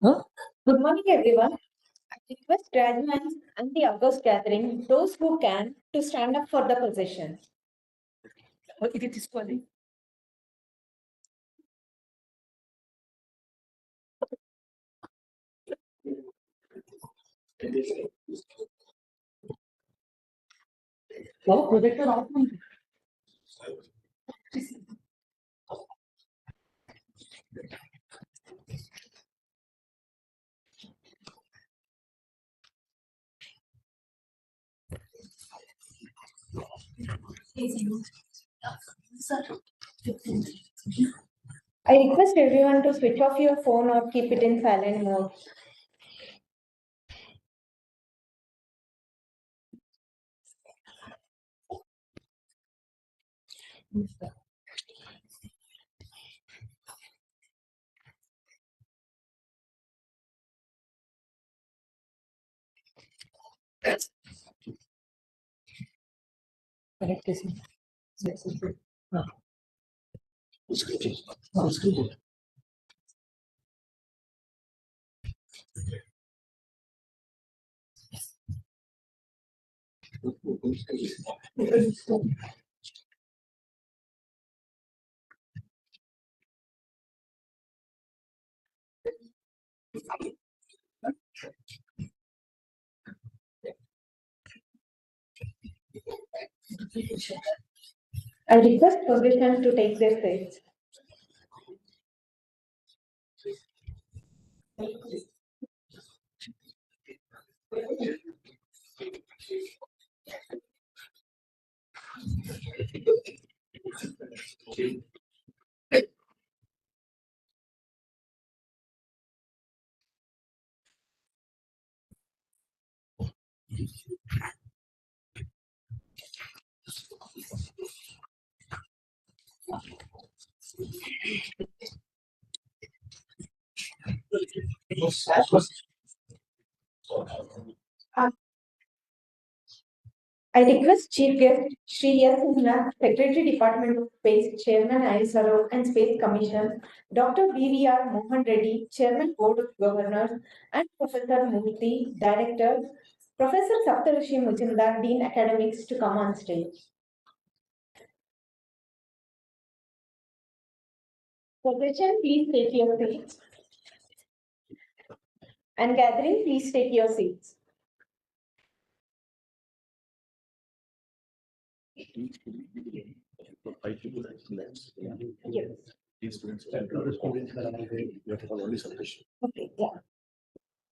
Huh? Good morning, everyone. I request graduates and the August gathering, those who can, to stand up for the position. It is calling. Projector off. I request everyone to switch off your phone or keep it in silent mode. Correct. I request position to take their seats. I request Chief Guest Shri S. Nath, Secretary Department of Space, Chairman ISRO and Space Commission, Dr. B.V.R. Mohan Reddy, Chairman Board of Governors, and Professor Murthy, Director, Professor Saptarishi Mujumdar, Dean Academics, to come on stage. Position, please take your seats. And gathering, please take your seats. Yes. These students okay, yeah.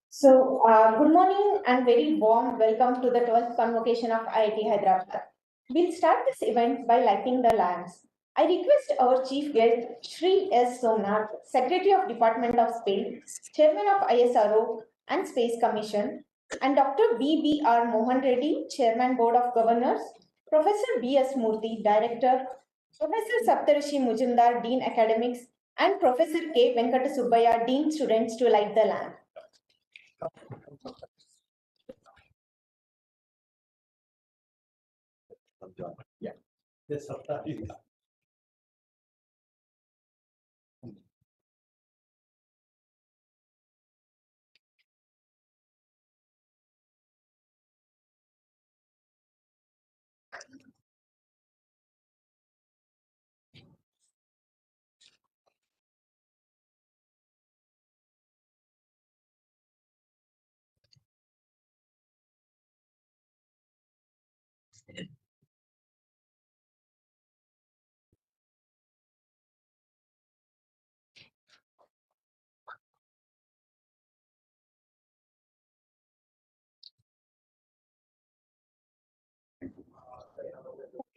So, good morning and very warm welcome to the 12th Convocation of IIT Hyderabad. We'll start this event by lighting the lamps. I request our chief guest, Shri S. Somnath, Secretary of Department of Space, Chairman of ISRO and Space Commission, and Dr. B.B.R. Mohan Reddy, Chairman Board of Governors, Professor B.S. Murthy, Director, Professor Saptarishi Mujumdar, Dean Academics, and Professor K. Venkata Subbaya, Dean Students, to light the lamp. Yeah. Yes,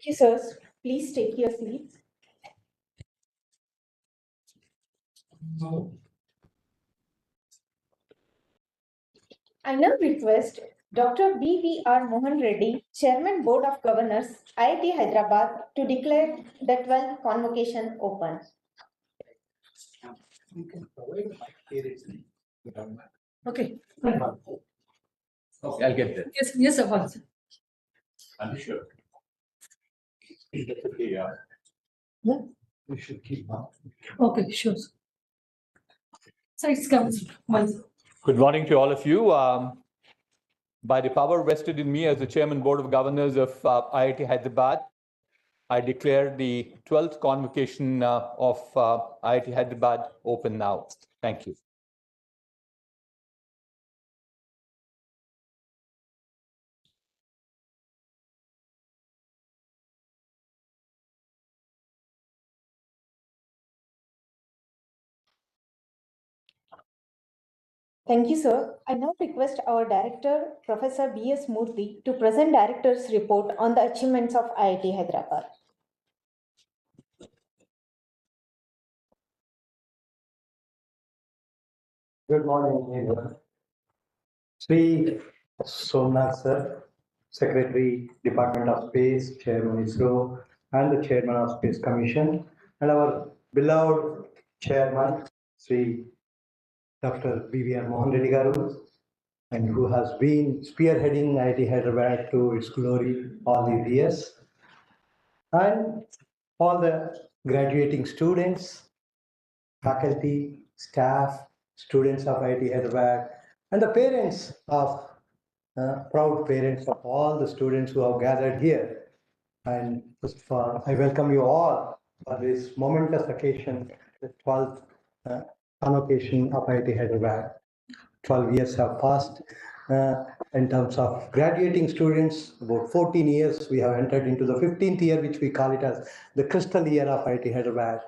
Thank you, sirs. Please take your seats. I now request Dr. B.V.R. Mohan Reddy, Chairman Board of Governors, IIT Hyderabad, to declare the 12th convocation open. Okay. Okay, I'll get there. Yes, sir. I'm sure. Yeah. We should keep on. Okay, sure. Sides comes once. Good morning to all of you. By the power vested in me as the Chairman Board of Governors of IIT Hyderabad, I declare the 12th convocation of IIT Hyderabad open now. Thank you. Thank you, sir. I now request our director, Professor B.S. Murthy, to present director's report on the achievements of IIT Hyderabad. Good morning, everyone. Sri Somnath sir, Secretary, Department of Space, Chairman ISRO, and the Chairman of Space Commission, and our beloved Chairman, Sri Dr. BVR Mohan Reddy Garu, and who has been spearheading IIT Hyderabad to its glory all these years, and all the graduating students, faculty, staff, students of IIT Hyderabad, and the parents of proud parents of all the students who have gathered here. And first of all, I welcome you all for this momentous occasion, the 12th convocation of IIT Hyderabad. 12 years have passed. In terms of graduating students, about 14 years, we have entered into the 15th year, which we call it as the crystal year of IIT Hyderabad.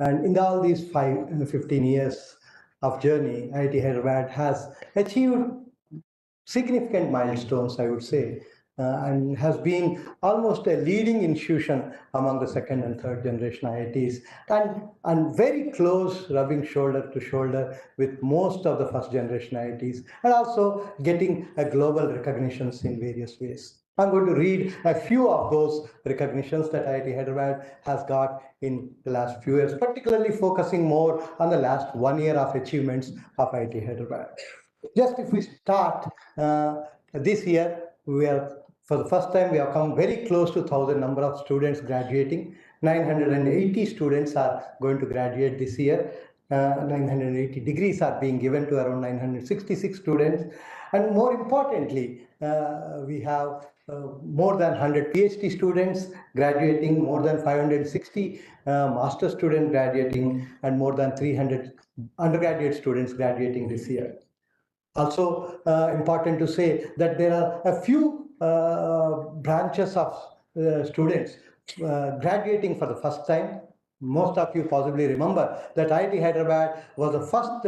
And in all these 15 years of journey, IIT Hyderabad has achieved significant milestones, I would say, and has been almost a leading institution among the second and third generation IITs, and very close, rubbing shoulder to shoulder with most of the first generation IITs, and also getting a global recognitions in various ways. I'm going to read a few of those recognitions that IIT Hyderabad has got in the last few years, particularly focusing more on the last 1 year of achievements of IIT Hyderabad. Just if we start this year, we are, for the first time, we have come very close to 1,000 number of students graduating. 980 students are going to graduate this year. 980 degrees are being given to around 966 students. And more importantly, we have more than 100 PhD students graduating, more than 560 master students graduating, and more than 300 undergraduate students graduating this year. Also important to say that there are a few branches of students graduating for the first time. Most of you possibly remember that IIT Hyderabad was the first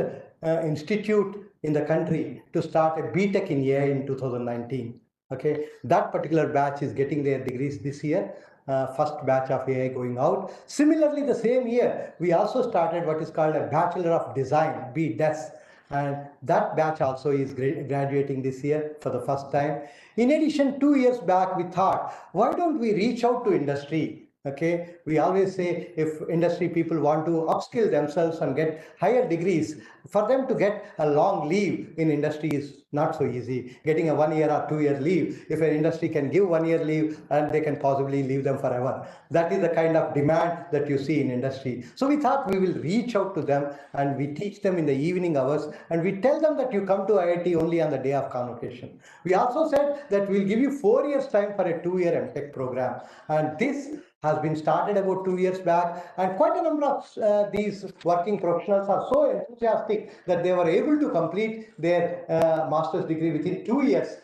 institute in the country to start a BTech in AI in 2019. Okay, that particular batch is getting their degrees this year. First batch of AI going out. Similarly, the same year, we also started what is called a Bachelor of Design, BDES. And that batch also is graduating this year for the first time. In addition, 2 years back, we thought, why don't we reach out to industry? Okay, we always say if industry people want to upskill themselves and get higher degrees, for them to get a long leave in industry is not so easy. Getting a 1 year or 2 year leave, if an industry can give 1 year leave, and they can possibly leave them forever. That is the kind of demand that you see in industry. So we thought we will reach out to them and we teach them in the evening hours, and we tell them that you come to IIT only on the day of convocation. We also said that we'll give you 4 years time for a 2-year MTech program, and this has been started about 2 years back, and quite a number of these working professionals are so enthusiastic that they were able to complete their master's degree within 2 years,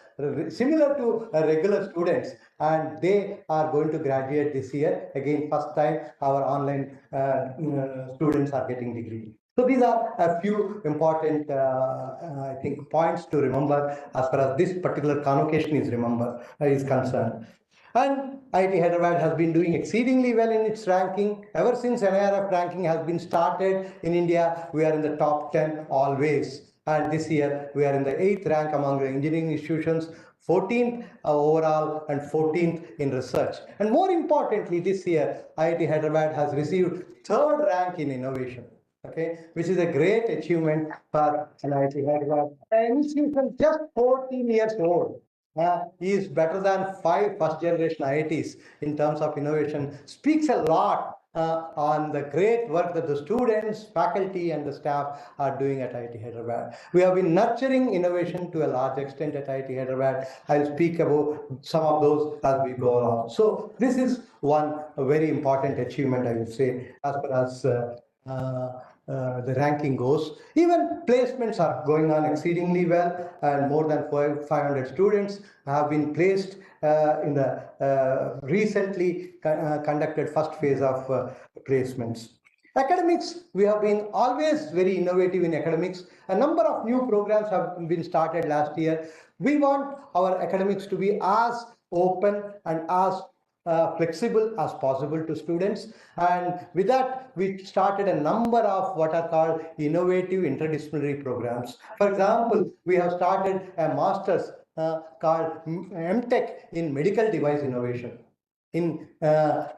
similar to regular students, and they are going to graduate this year. Again, first time our online students are getting degree. So these are a few important, I think, points to remember as far as this particular convocation is concerned. And IIT Hyderabad has been doing exceedingly well in its ranking. Ever since NIRF ranking has been started in India, we are in the top 10 always. And this year, we are in the 8th rank among the engineering institutions, 14th overall, and 14th in research. And more importantly, this year, IIT Hyderabad has received 3rd rank in innovation. Okay, which is a great achievement for IIT Hyderabad. An institution just 14 years old. Is better than 5 first generation IITs in terms of innovation, speaks a lot on the great work that the students, faculty, and the staff are doing at IIT Hyderabad. We have been nurturing innovation to a large extent at IIT Hyderabad. I'll speak about some of those as we go along. So this is one very important achievement, I would say, as far as the ranking goes. Even placements are going on exceedingly well, and more than 500 students have been placed in the recently conducted first phase of placements. Academics, we have been always very innovative in academics. A number of new programs have been started last year. We want our academics to be as open and as flexible as possible to students, and with that we started a number of what are called innovative interdisciplinary programs. For example, we have started a master's called MTech in medical device innovation in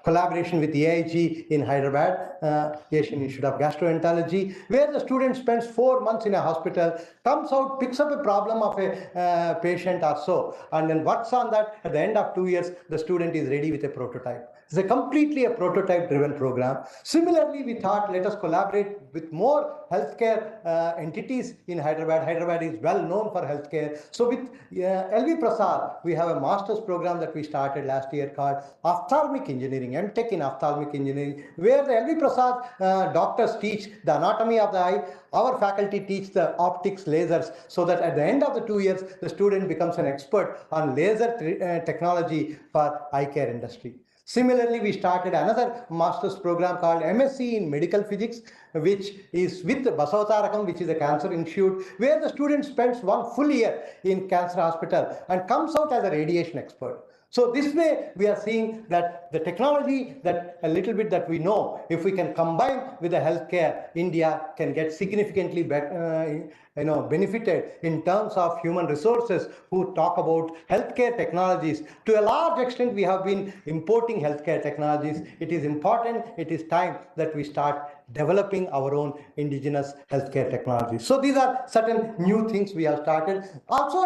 collaboration with AIG in Hyderabad, Asian Institute of Gastroenterology, where the student spends 4 months in a hospital, comes out, picks up a problem of a patient or so, and then works on that. At the end of 2 years, the student is ready with a prototype. It's completely a prototype-driven program. Similarly, we thought, let us collaborate with more healthcare entities in Hyderabad. Hyderabad is well known for healthcare. So with LV Prasad, we have a master's program that we started last year called Ophthalmic Engineering, MTech in Ophthalmic Engineering, where the LV Prasad doctors teach the anatomy of the eye. Our faculty teach the optics, lasers, so that at the end of the 2 years, the student becomes an expert on laser technology for eye care industry. Similarly, we started another master's program called MSc in Medical Physics, which is with Basavatarakam, which is a cancer institute, where the student spends 1 full year in cancer hospital and comes out as a radiation expert. So this way, we are seeing that the technology, that a little bit that we know, if we can combine with the healthcare, India can get significantly benefited in terms of human resources who talk about healthcare technologies. To a large extent, we have been importing healthcare technologies. It is important, it is time that we start developing our own indigenous healthcare technologies. So these are certain new things we have started. Also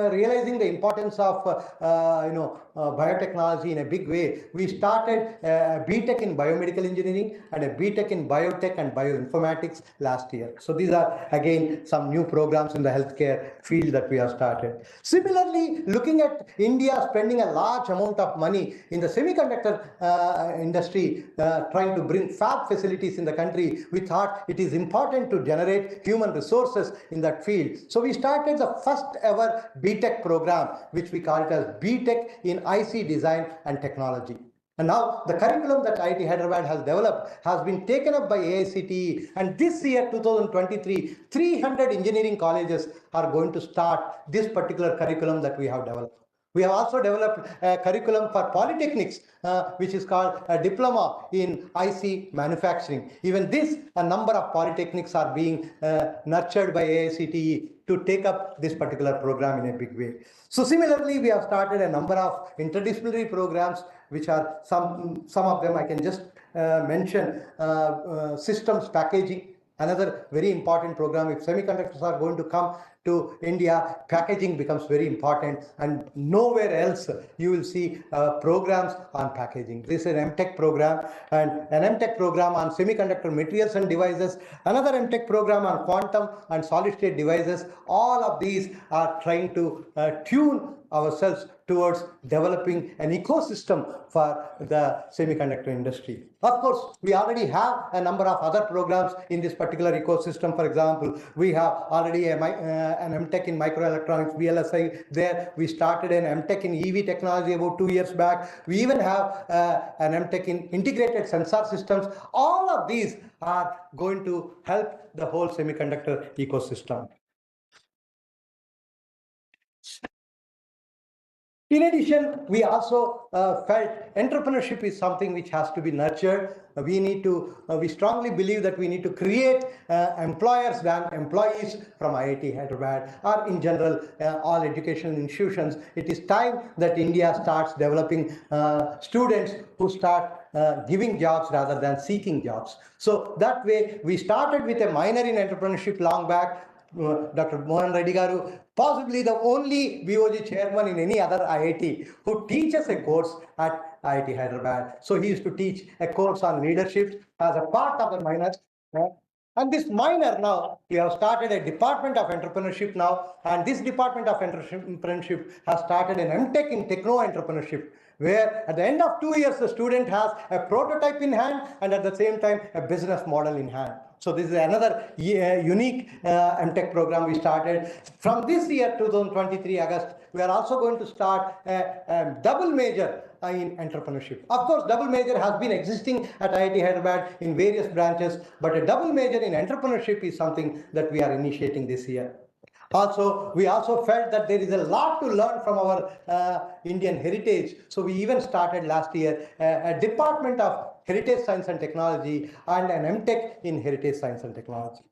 realizing the importance of biotechnology in a big way, we started a BTech in biomedical engineering and a BTech in biotech and bioinformatics last year. So these are again some new programs in the healthcare field that we have started. Similarly, looking at India spending a large amount of money in the semiconductor industry, trying to bring fab facilities in the country, we thought it is important to generate human resources in that field. So we started the first ever BTech program, which we call it as BTech in IC design and technology. And now the curriculum that IIT Hyderabad has developed has been taken up by AICTE, and this year 2023, 300 engineering colleges are going to start this particular curriculum that we have developed. We have also developed a curriculum for polytechnics, which is called a diploma in IC manufacturing. Even this, a number of polytechnics are being nurtured by AICTE to take up this particular program in a big way. So similarly, we have started a number of interdisciplinary programs, which are some of them I can just mention. Systems packaging, another very important program. If semiconductors are going to come to India, packaging becomes very important, and nowhere else you will see programs on packaging. This is an MTech program, and an MTech program on semiconductor materials and devices, another MTech program on quantum and solid state devices. All of these are trying to tune ourselves towards developing an ecosystem for the semiconductor industry. Of course, we already have a number of other programs in this particular ecosystem. For example, we have already an MTech in microelectronics, VLSI. There we started an MTech in EV technology about 2 years back. We even have an MTech in integrated sensor systems. All of these are going to help the whole semiconductor ecosystem. In addition, we also felt entrepreneurship is something which has to be nurtured. We strongly believe that we need to create employers than employees from IIT Hyderabad, or in general, all educational institutions. It is time that India starts developing students who start giving jobs rather than seeking jobs. So that way, we started with a minor in entrepreneurship long back. Dr. Mohan Reddy Garu, possibly the only BOG chairman in any other IIT who teaches a course at IIT Hyderabad. So he used to teach a course on leadership as a part of the minor. And this minor now, we have started a department of entrepreneurship now, and this department of entrepreneurship has started an MTech in techno entrepreneurship, where at the end of 2 years, the student has a prototype in hand and at the same time, a business model in hand. So this is another unique MTech program we started. From this year, 2023 August, we are also going to start a double major in entrepreneurship. Of course, double major has been existing at IIT Hyderabad in various branches, but a double major in entrepreneurship is something that we are initiating this year. Also, we also felt that there is a lot to learn from our Indian heritage. So we even started last year a department of heritage science and technology and an MTech in heritage science and technology.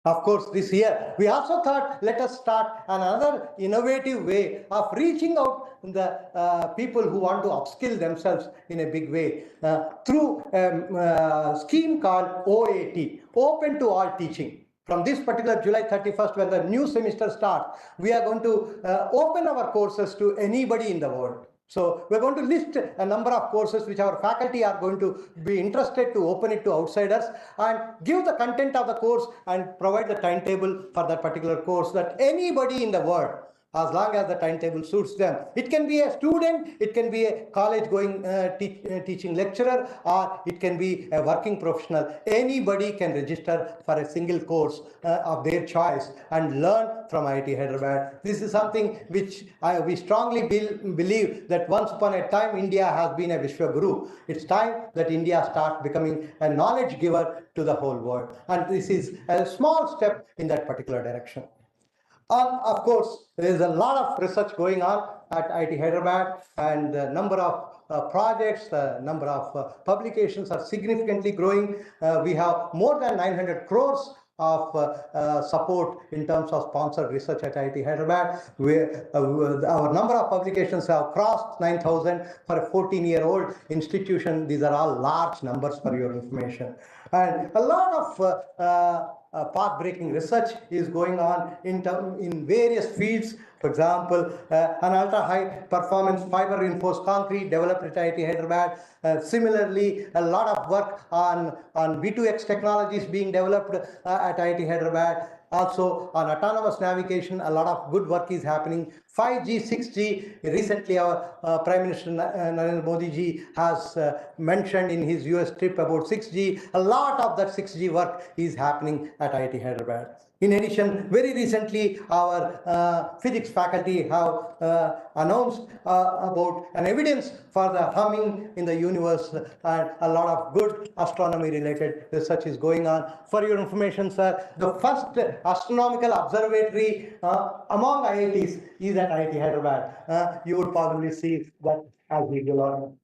Of course, this year, we also thought, let us start another innovative way of reaching out the people who want to upskill themselves in a big way through a scheme called OAT, Open to All Teaching. From this particular July 31st, when the new semester starts, we are going to open our courses to anybody in the world. So we're going to list a number of courses which our faculty are going to be interested to open it to outsiders and give the content of the course and provide the timetable for that particular course that anybody in the world, as long as the timetable suits them. It can be a student, it can be a college going teaching lecturer, or it can be a working professional. Anybody can register for a single course of their choice and learn from IIT Hyderabad. This is something which we strongly believe that once upon a time India has been a Vishwaguru. It's time that India starts becoming a knowledge giver to the whole world. And this is a small step in that particular direction. Of course, there is a lot of research going on at IIT Hyderabad, and the number of projects, the number of publications are significantly growing. We have more than 900 crores of support in terms of sponsored research at IIT Hyderabad. Our number of publications have crossed 9,000 for a 14-year-old institution. These are all large numbers for your information. And a lot of path-breaking research is going on in various fields. For example, an ultra-high performance fiber reinforced concrete developed at IIT Hyderabad. Similarly, a lot of work on V2X technologies being developed at IIT Hyderabad. Also on autonomous navigation, a lot of good work is happening. 5G, 6G, recently our Prime Minister Narendra Modi ji has mentioned in his US trip about 6G. A lot of that 6G work is happening at IIT Hyderabad. In addition, very recently, our physics faculty have announced about an evidence for the humming in the universe, and a lot of good astronomy-related research is going on. For your information, sir, the first astronomical observatory among IITs is at IIT Hyderabad. You would probably see that as we go along.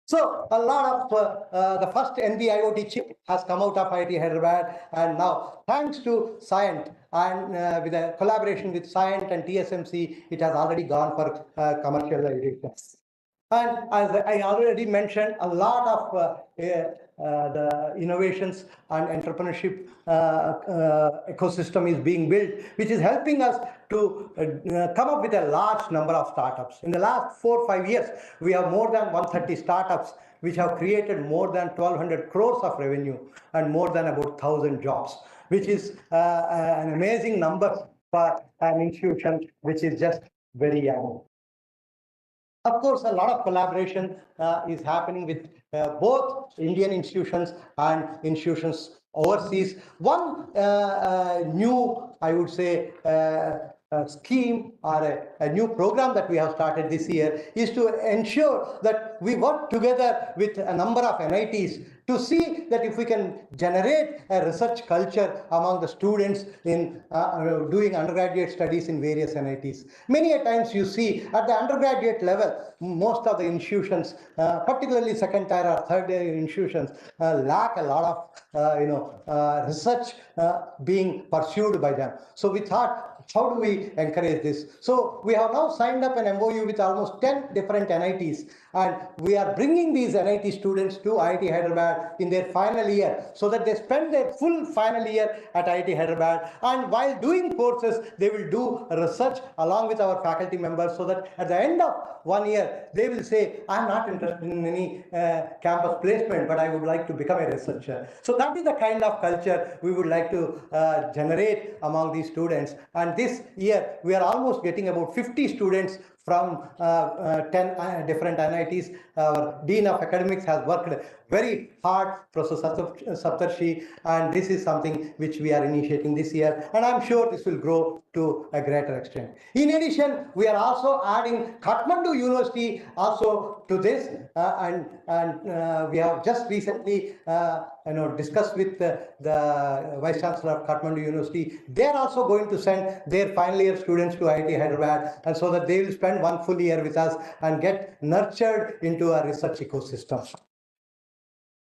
So a lot of the first NB-IoT chip has come out of IIT Hyderabad, and now thanks to Scient and with a collaboration with Scient and TSMC, it has already gone for commercialization. And as I already mentioned, a lot of the innovations and entrepreneurship ecosystem is being built, which is helping us to come up with a large number of startups. In the last 4 or 5 years, we have more than 130 startups which have created more than 1,200 crores of revenue and more than about 1,000 jobs, which is an amazing number for an institution which is just very young. Of course, a lot of collaboration is happening with both Indian institutions and institutions overseas. One new, I would say, scheme or a new program that we have started this year is to ensure that we work together with a number of NITs to see that if we can generate a research culture among the students in doing undergraduate studies in various NITs. Many a times you see at the undergraduate level, most of the institutions, particularly second tier or third tier institutions, lack a lot of research being pursued by them. So we thought how do we encourage this? So we have now signed up an MOU with almost 10 different NITs, and we are bringing these NIT students to IIT Hyderabad in their final year, so that they spend their full final year at IIT Hyderabad, and while doing courses, they will do research along with our faculty members, so that at the end of 1 year, they will say, I'm not interested in any campus placement, but I would like to become a researcher. So that is the kind of culture we would like to generate among these students. And this year, we are almost getting about 50 students from 10 different NITs. Our Dean of Academics has worked very hard, Professor Saptarshi, and this is something which we are initiating this year, and I'm sure this will grow to a greater extent. In addition, we are also adding Kathmandu University also to this, and we have just recently discussed with the Vice Chancellor of Kathmandu University. They are also going to send their final year students to IIT Hyderabad, and so that they will spend 1 full year with us and get nurtured into a research ecosystem.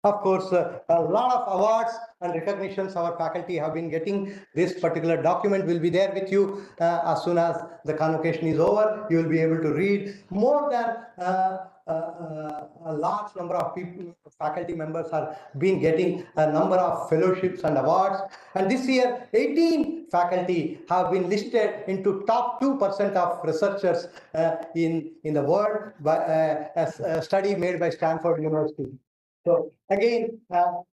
Of course, a lot of awards and recognitions our faculty have been getting. This particular document will be there with you as soon as the convocation is over. You will be able to read. More than a large number of people, faculty members, have been getting a number of fellowships and awards. And this year, 18 faculty have been listed into top 2% of researchers in the world by a study made by Stanford University. So again,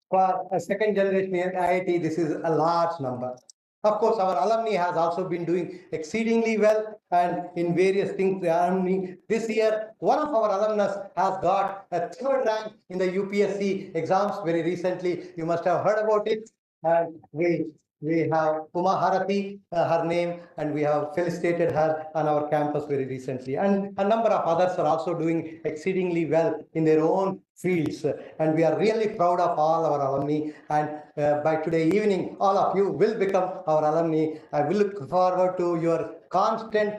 for a second generation IIT, this is a large number. Of course, our alumni has also been doing exceedingly well, and in various things, the alumni this year, one of our alumnus has got a 3rd rank in the UPSC exams very recently. You must have heard about it. And we have Uma Harati, her name, and we have felicitated her on our campus very recently. And a number of others are also doing exceedingly well in their own fields. And we are really proud of all our alumni. And by today evening, all of you will become our alumni. I will look forward to your constant,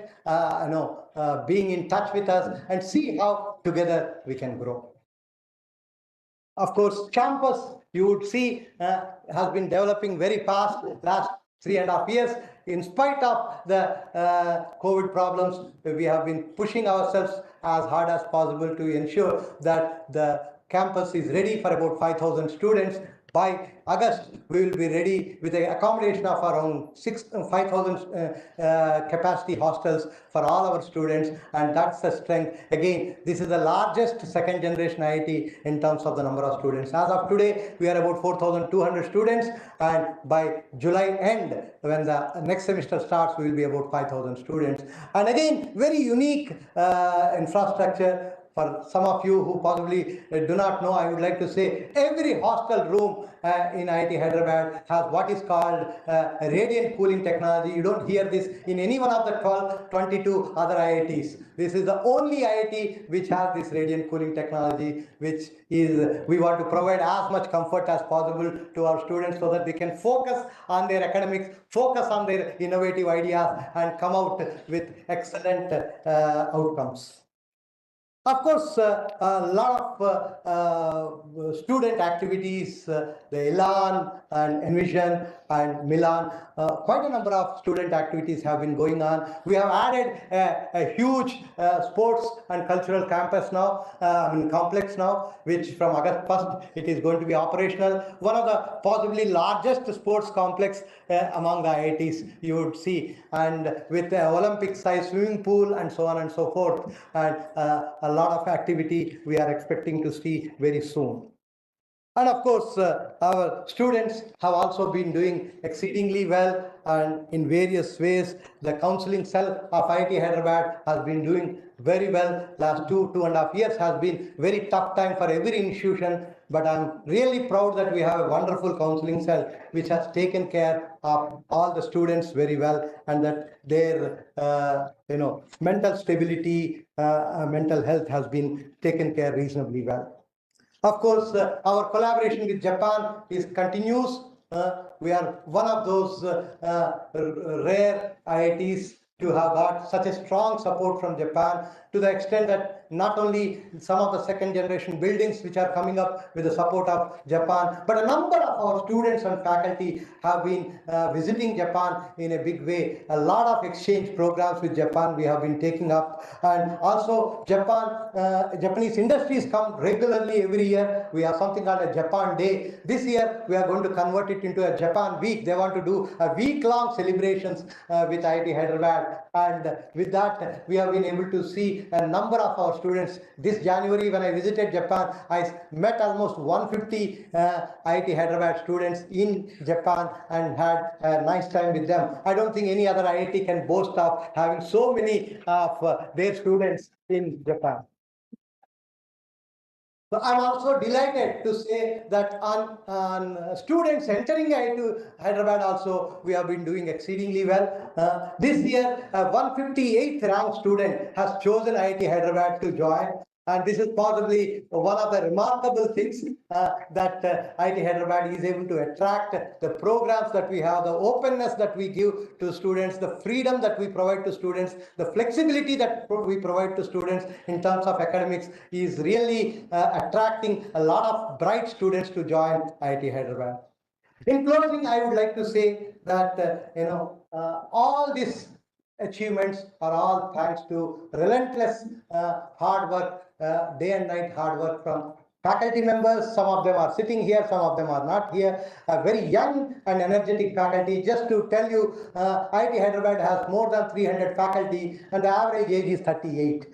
being in touch with us and see how together we can grow. Of course, campus, you would see, has been developing very fast last 3.5 years. In spite of the COVID problems, we have been pushing ourselves as hard as possible to ensure that the campus is ready for about 5,000 students. By August, we will be ready with the accommodation of around 5,000 capacity hostels for all our students, and that's the strength. Again, this is the largest second generation IIT in terms of the number of students. As of today, we are about 4,200 students, and by July end, when the next semester starts, we will be about 5,000 students. And again, very unique infrastructure. For some of you who possibly do not know, I would like to say every hostel room in IIT Hyderabad has what is called radiant cooling technology. You don't hear this in any one of the 22 other IITs. This is the only IIT which has this radiant cooling technology, which is, we want to provide as much comfort as possible to our students so that they can focus on their academics, focus on their innovative ideas, and come out with excellent outcomes. Of course, a lot of student activities, the Elan and Envision and Milan, quite a number of student activities have been going on. We have added a huge sports and cultural campus now, complex now, which from August 1st, it is going to be operational. One of the possibly largest sports complex among the IITs you would see, and with the Olympic-sized swimming pool and so on and so forth, and a lot of activity we are expecting to see very soon. And of course, our students have also been doing exceedingly well, and in various ways. The counseling cell of IIT Hyderabad has been doing very well. Last 2.5 years has been very tough time for every institution, but I'm really proud that we have a wonderful counseling cell which has taken care of all the students very well, and that their mental stability, mental health has been taken care reasonably well. Of course, our collaboration with Japan continues. We are one of those rare IITs to have got such a strong support from Japan, to the extent that not only some of the second generation buildings which are coming up with the support of Japan, but a number of our students and faculty have been visiting Japan in a big way. A lot of exchange programs with Japan we have been taking up, and also Japanese industries come regularly every year. We have something called a Japan Day. This year we are going to convert it into a Japan Week. They want to do a week-long celebrations with IIT Hyderabad, and with that we have been able to see a number of our students. This January when I visited Japan, I met almost 150 IIT Hyderabad students in Japan and had a nice time with them. I don't think any other IIT can boast of having so many of their students in Japan. So I'm also delighted to say that on students entering IIT Hyderabad also, we have been doing exceedingly well. This year, a 158th ranked student has chosen IIT Hyderabad to join. And this is possibly one of the remarkable things that IIT Hyderabad is able to attract. The programs that we have, the openness that we give to students, the freedom that we provide to students, the flexibility that we provide to students in terms of academics is really attracting a lot of bright students to join IIT Hyderabad. In closing, I would like to say that all these achievements are all thanks to relentless hard work, day and night hard work from faculty members. Some of them are sitting here, some of them are not here. A very young and energetic faculty. Just to tell you, IIT Hyderabad has more than 300 faculty and the average age is 38.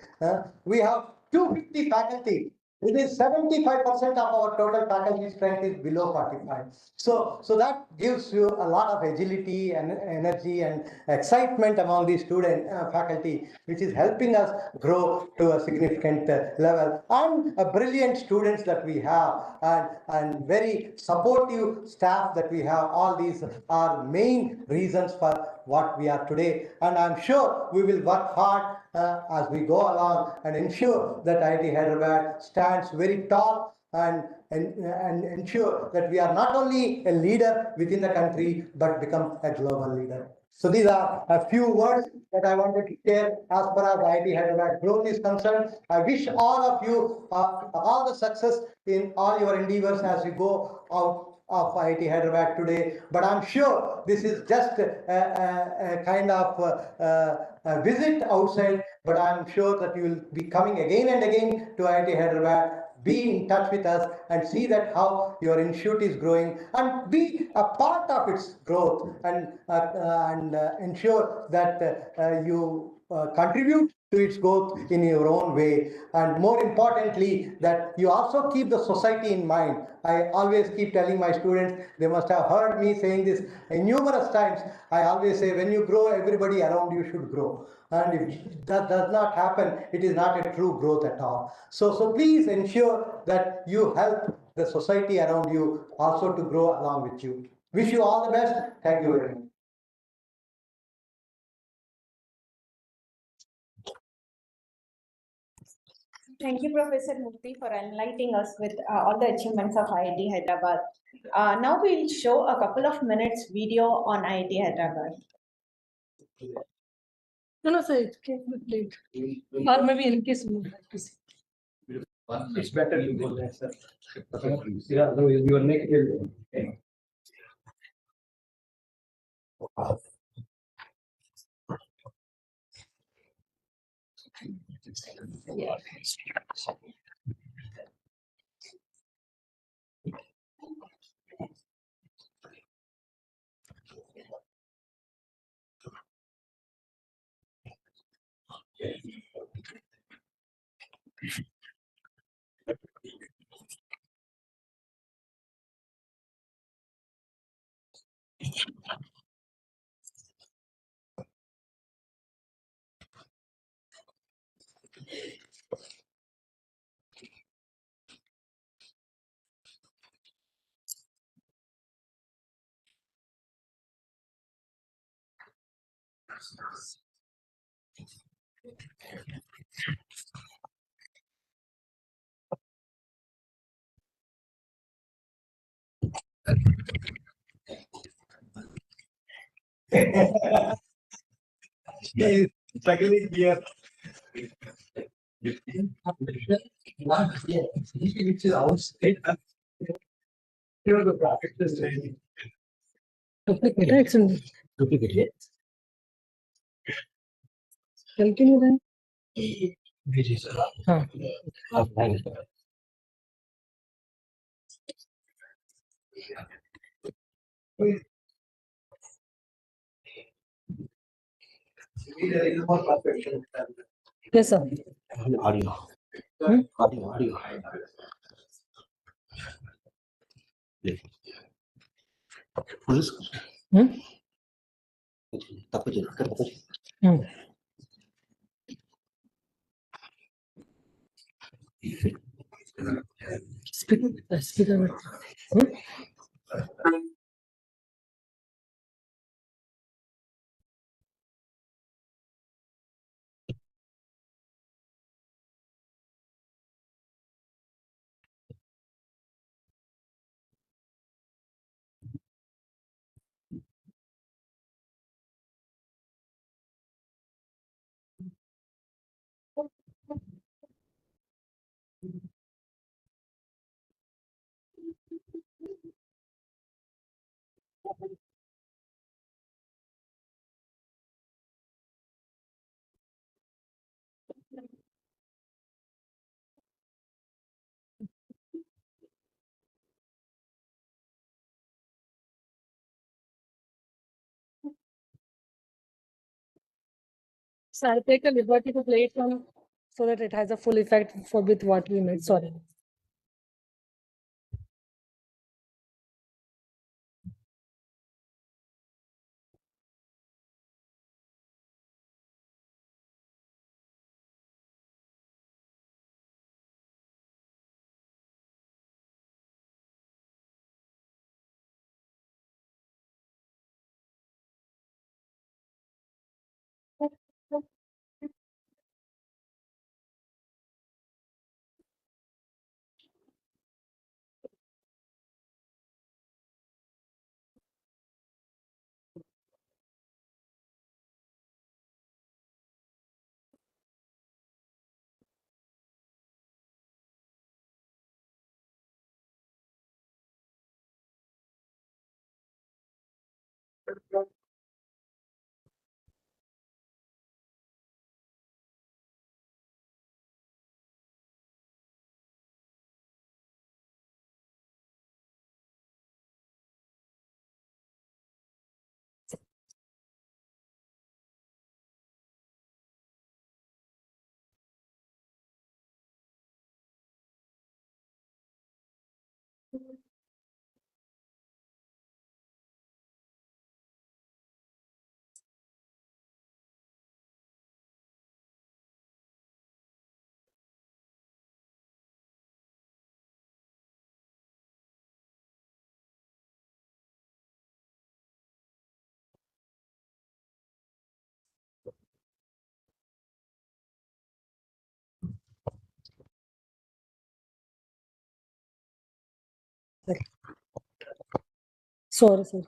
We have 250 faculty. It is 75% of our total faculty strength is below 45. So that gives you a lot of agility and energy and excitement among the student faculty, which is helping us grow to a significant level. And brilliant students that we have, and very supportive staff that we have. All these are main reasons for what we are today. And I'm sure we will work hard as we go along and ensure that IIT Hyderabad stands very tall and ensure that we are not only a leader within the country but become a global leader. So these are a few words that I wanted to share as far as IIT Hyderabad growth is concerned. I wish all of you all the success in all your endeavors as you go out of IIT Hyderabad today, but I'm sure this is just a kind of a visit outside, but I'm sure that you will be coming again and again to IIT Hyderabad. Be in touch with us and see that how your institute is growing, and be a part of its growth, and ensure that you contribute to its growth in your own way. And more importantly, that you also keep the society in mind. I always keep telling my students, they must have heard me saying this numerous times. I always say, when you grow, everybody around you should grow. And if that does not happen, it is not a true growth at all. So please ensure that you help the society around you also to grow along with you. Wish you all the best. Thank you very much. Thank you, Professor Murthy, for enlightening us with all the achievements of IIT Hyderabad. Now we'll show a couple of minutes video on IIT Hyderabad. No, sir, it can be played. Or maybe in case we would like to see. It's better to go there, sir. Yeah, no, you will make it. Yeah. Struggling here. Which is outside. Here the bracket is ready. Duplicate, it's in. Duplicate. Continue then. Which is Huh. Yes, sir. Audio. Hmm? Audio. Hmm? Hmm. Speaker. Hmm? So I'll take a liberty to play it from so that it has a full effect for with what we made. Sorry. Sorry, sir.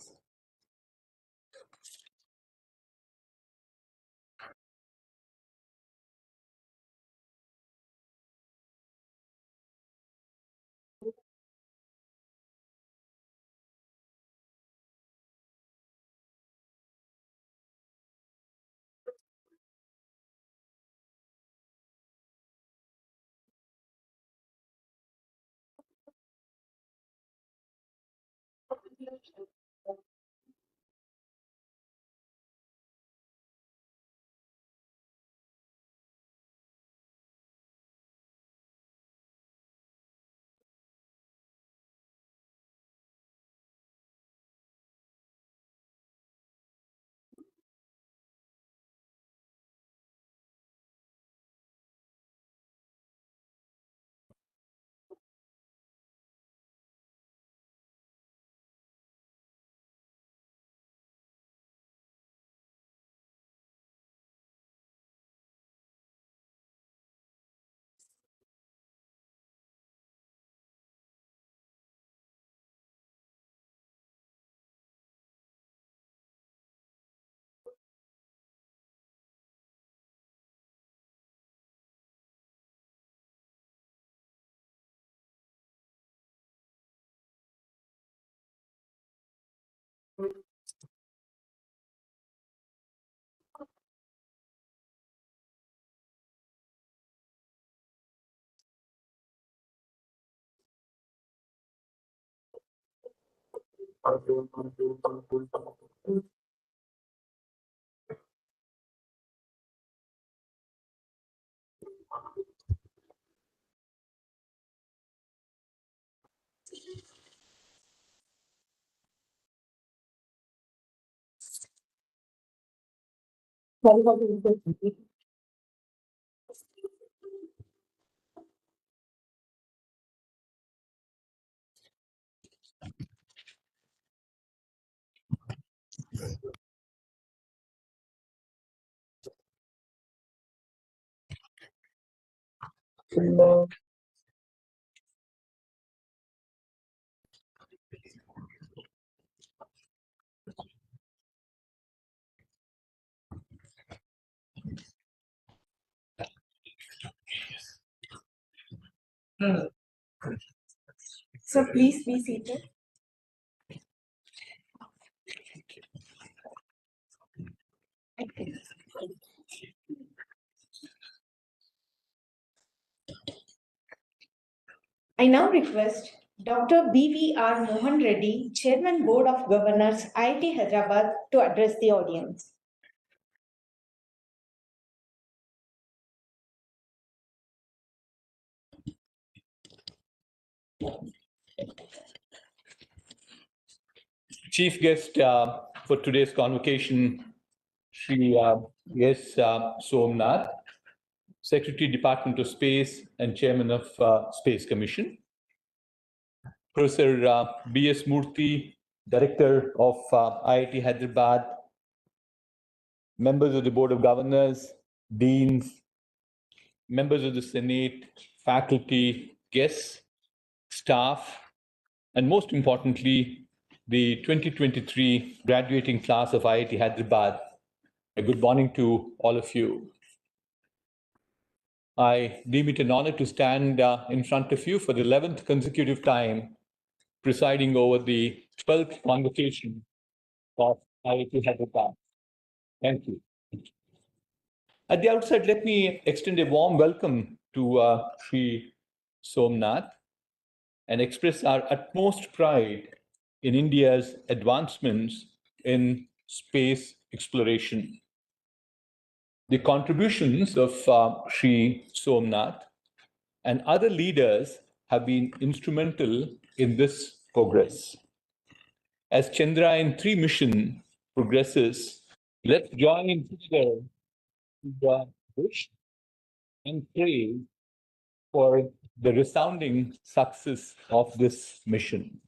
So please be seated. I now request Dr. B.V.R. Mohan Reddy, Chairman Board of Governors, IIT Hyderabad, to address the audience. Chief guest for today's convocation, Shri S. Somnath, Secretary, Department of Space and Chairman of Space Commission. Professor B.S. Murthy, Director of IIT Hyderabad, members of the Board of Governors, deans, members of the Senate, faculty, guests, staff, and most importantly, the 2023 graduating class of IIT Hyderabad. A good morning to all of you. I deem it an honor to stand in front of you for the 11th consecutive time, presiding over the 12th convocation of IIT Hyderabad. Thank you. At the outset, let me extend a warm welcome to Sri Somnath and express our utmost pride in India's advancements in space exploration. The contributions of Sri Somnath and other leaders have been instrumental in this progress. As Chandrayaan-3 mission progresses, let's join together to wish and pray for the resounding success of this mission.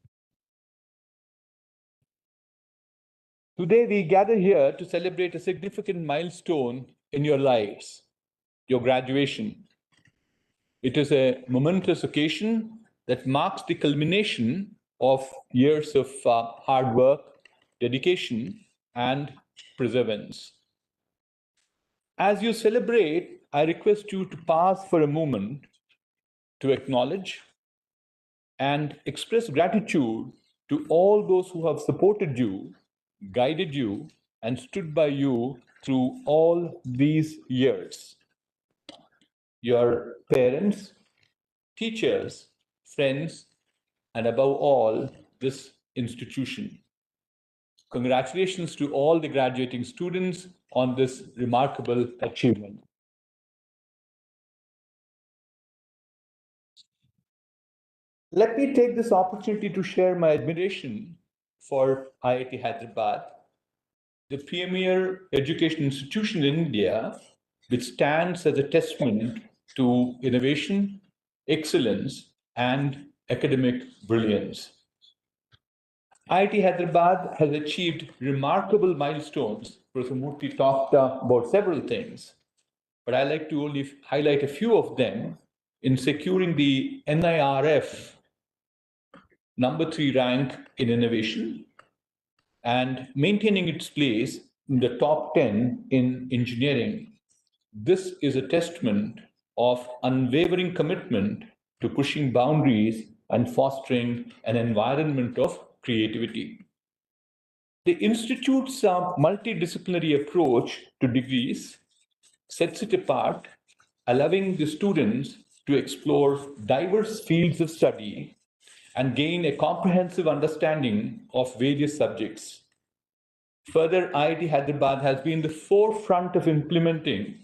Today, we gather here to celebrate a significant milestone in your lives, your graduation. It is a momentous occasion that marks the culmination of years of hard work, dedication, and perseverance. As you celebrate, I request you to pause for a moment to acknowledge and express gratitude to all those who have supported you, guided you, and stood by you through all these years. Your parents, teachers, friends, and above all, this institution. Congratulations to all the graduating students on this remarkable achievement. Let me take this opportunity to share my admiration for IIT Hyderabad, the premier education institution in India, which stands as a testament to innovation, excellence, and academic brilliance. IIT Hyderabad has achieved remarkable milestones. Professor Murthy talked about several things, but I'd like to only highlight a few of them in securing the NIRF #3 rank in innovation and maintaining its place in the top 10 in engineering. This is a testament of unwavering commitment to pushing boundaries and fostering an environment of creativity. The Institute's multidisciplinary approach to degrees sets it apart, allowing the students to explore diverse fields of study and gain a comprehensive understanding of various subjects. Further, IIT Hyderabad has been the forefront of implementing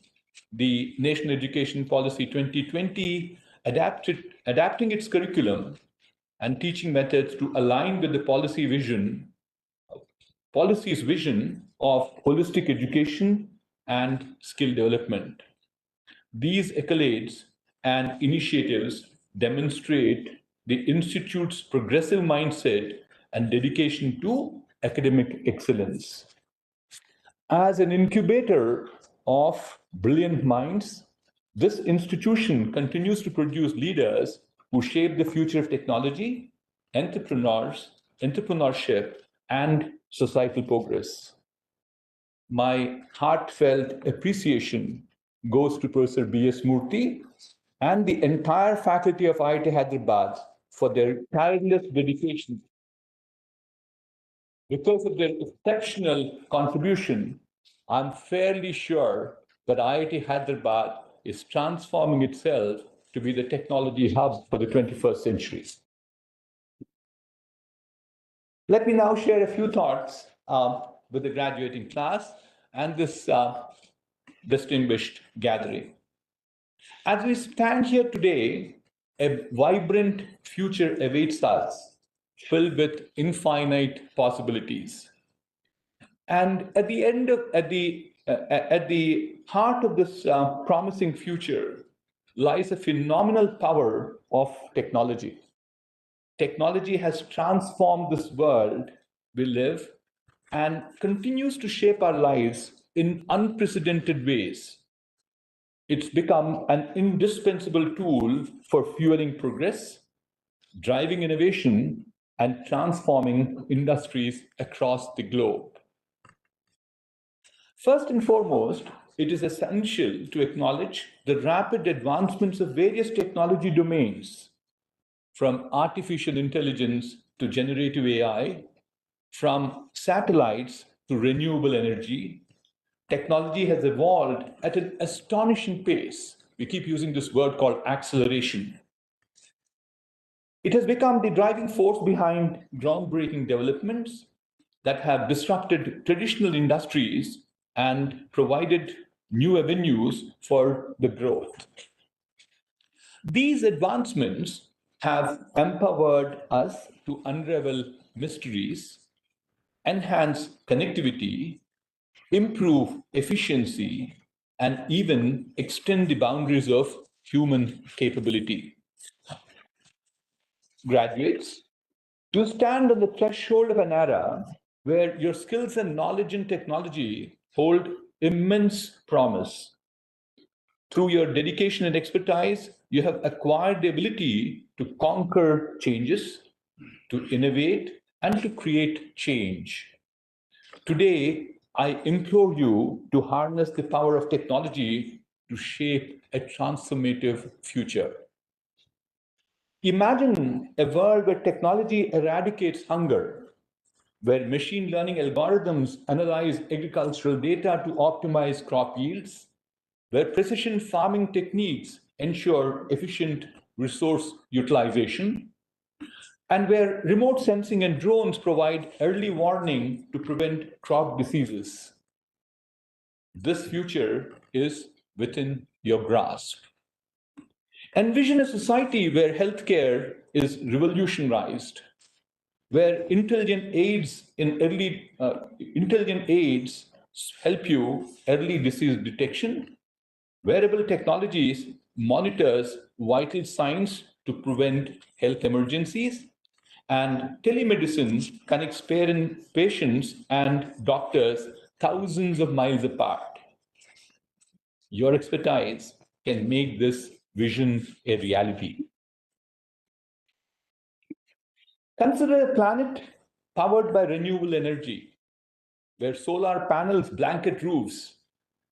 the National Education Policy 2020, adapting its curriculum and teaching methods to align with the policy's vision of holistic education and skill development. These accolades and initiatives demonstrate the Institute's progressive mindset and dedication to academic excellence. As an incubator of brilliant minds, this institution continues to produce leaders who shape the future of technology, entrepreneurship, and societal progress. My heartfelt appreciation goes to Professor B.S. Murthy and the entire faculty of IIT Hyderabad for their tireless dedication. Because of their exceptional contribution, I'm fairly sure that IIT Hyderabad is transforming itself to be the technology hub for the 21st century. Let me now share a few thoughts with the graduating class and this distinguished gathering. As we stand here today, a vibrant future awaits us, filled with infinite possibilities. And at the heart of this promising future lies a phenomenal power of technology. Technology has transformed this world we live and continues to shape our lives in unprecedented ways. It's become an indispensable tool for fueling progress, driving innovation, and transforming industries across the globe. First and foremost, it is essential to acknowledge the rapid advancements of various technology domains, from artificial intelligence to generative AI, from satellites to renewable energy. Technology has evolved at an astonishing pace. We keep using this word called acceleration. It has become the driving force behind groundbreaking developments that have disrupted traditional industries and provided new avenues for the growth. These advancements have empowered us to unravel mysteries, enhance connectivity, improve efficiency, and even extend the boundaries of human capability. Graduates, you stand on the threshold of an era where your skills and knowledge in technology hold immense promise. Through your dedication and expertise, you have acquired the ability to conquer changes, to innovate, and to create change. Today, I implore you to harness the power of technology to shape a transformative future. Imagine a world where technology eradicates hunger, where machine learning algorithms analyze agricultural data to optimize crop yields, where precision farming techniques ensure efficient resource utilization, and where remote sensing and drones provide early warning to prevent crop diseases. This future is within your grasp. Envision a society where healthcare is revolutionized, where intelligent aids help you early disease detection. Wearable technologies monitors vital signs to prevent health emergencies, and telemedicine connects patients and doctors thousands of miles apart. Your expertise can make this vision a reality. Consider a planet powered by renewable energy, where solar panels blanket roofs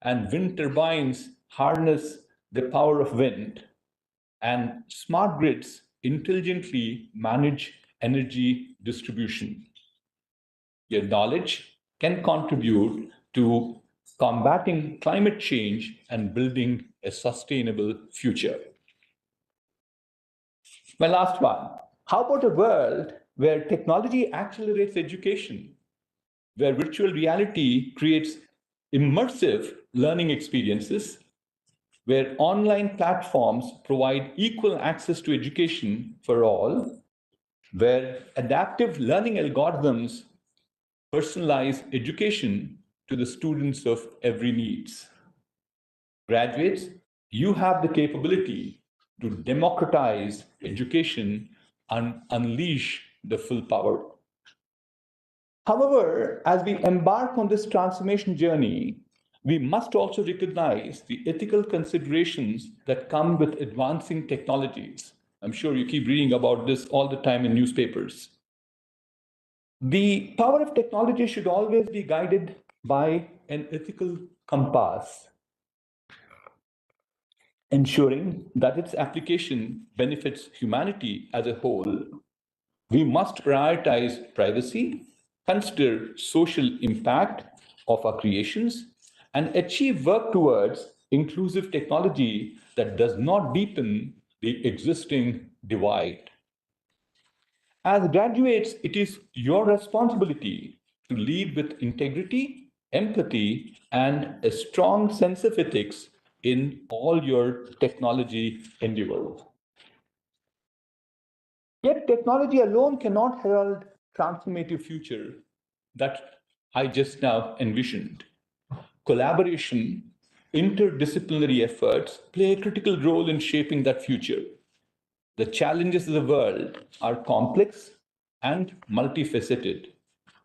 and wind turbines harness the power of wind, and smart grids intelligently manage energy distribution. Your knowledge can contribute to combating climate change and building a sustainable future. My last one. How about a world where technology accelerates education, where virtual reality creates immersive learning experiences, where online platforms provide equal access to education for all, where adaptive learning algorithms personalize education to the students of every needs. Graduates, you have the capability to democratize education and unleash the full power. However, as we embark on this transformation journey, we must also recognize the ethical considerations that come with advancing technologies. I'm sure you keep reading about this all the time in newspapers. The power of technology should always be guided by an ethical compass, ensuring that its application benefits humanity as a whole. We must prioritize privacy, consider social impact of our creations, and achieve work towards inclusive technology that does not deepen the existing divide. As graduates, it is your responsibility to lead with integrity, empathy, and a strong sense of ethics in all your technology endeavors. Yet technology alone cannot herald transformative future that I just now envisioned. Collaboration, interdisciplinary efforts play a critical role in shaping that future. The challenges of the world are complex and multifaceted,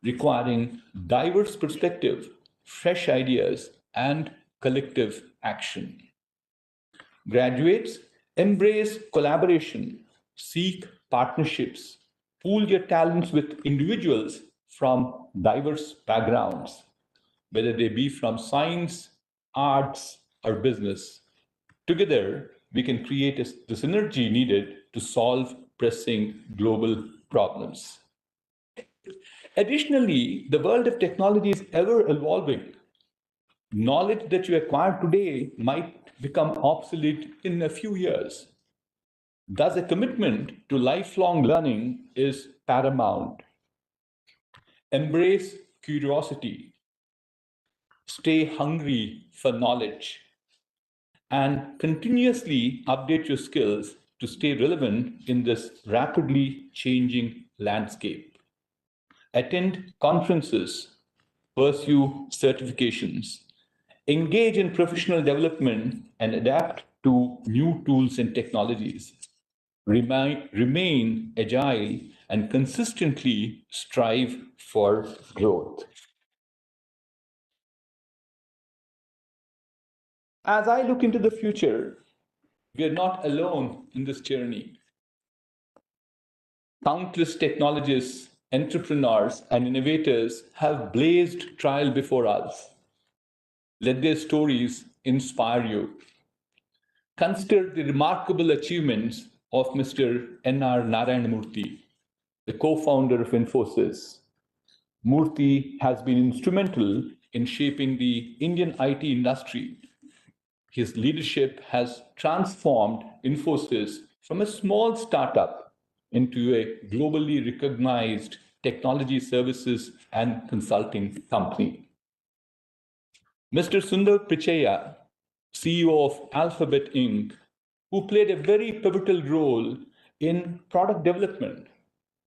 requiring diverse perspective, fresh ideas, and collective action. Graduates, embrace collaboration, seek partnerships, pool your talents with individuals from diverse backgrounds, whether they be from science, arts, or business. Together, we can create the synergy needed to solve pressing global problems. Additionally, the world of technology is ever evolving. Knowledge that you acquire today might become obsolete in a few years. Thus, a commitment to lifelong learning is paramount. Embrace curiosity, stay hungry for knowledge, and continuously update your skills to stay relevant in this rapidly changing landscape. Attend conferences, pursue certifications, engage in professional development, and adapt to new tools and technologies. Remain agile and consistently strive for growth. As I look into the future, we are not alone in this journey. Countless technologists, entrepreneurs, and innovators have blazed trail before us. Let their stories inspire you. Consider the remarkable achievements of Mr. N.R. Narayanamurthy, the co-founder of Infosys. Murthy has been instrumental in shaping the Indian IT industry. His leadership has transformed Infosys from a small startup into a globally recognized technology services and consulting company. Mr. Sundar Pichaiya, CEO of Alphabet Inc., who played a very pivotal role in product development.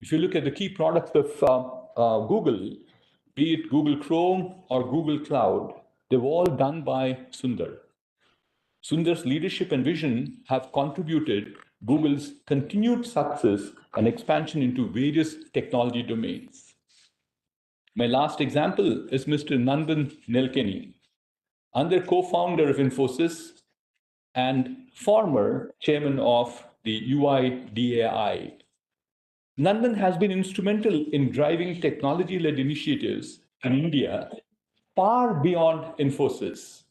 If you look at the key products of Google, be it Google Chrome or Google Cloud, they're all done by Sundar. Sundar's leadership and vision have contributed Google's continued success and expansion into various technology domains. My last example is Mr. Nandan Nilekani, another co-founder of Infosys and former chairman of the UIDAI. Nandan has been instrumental in driving technology-led initiatives in India far beyond Infosys.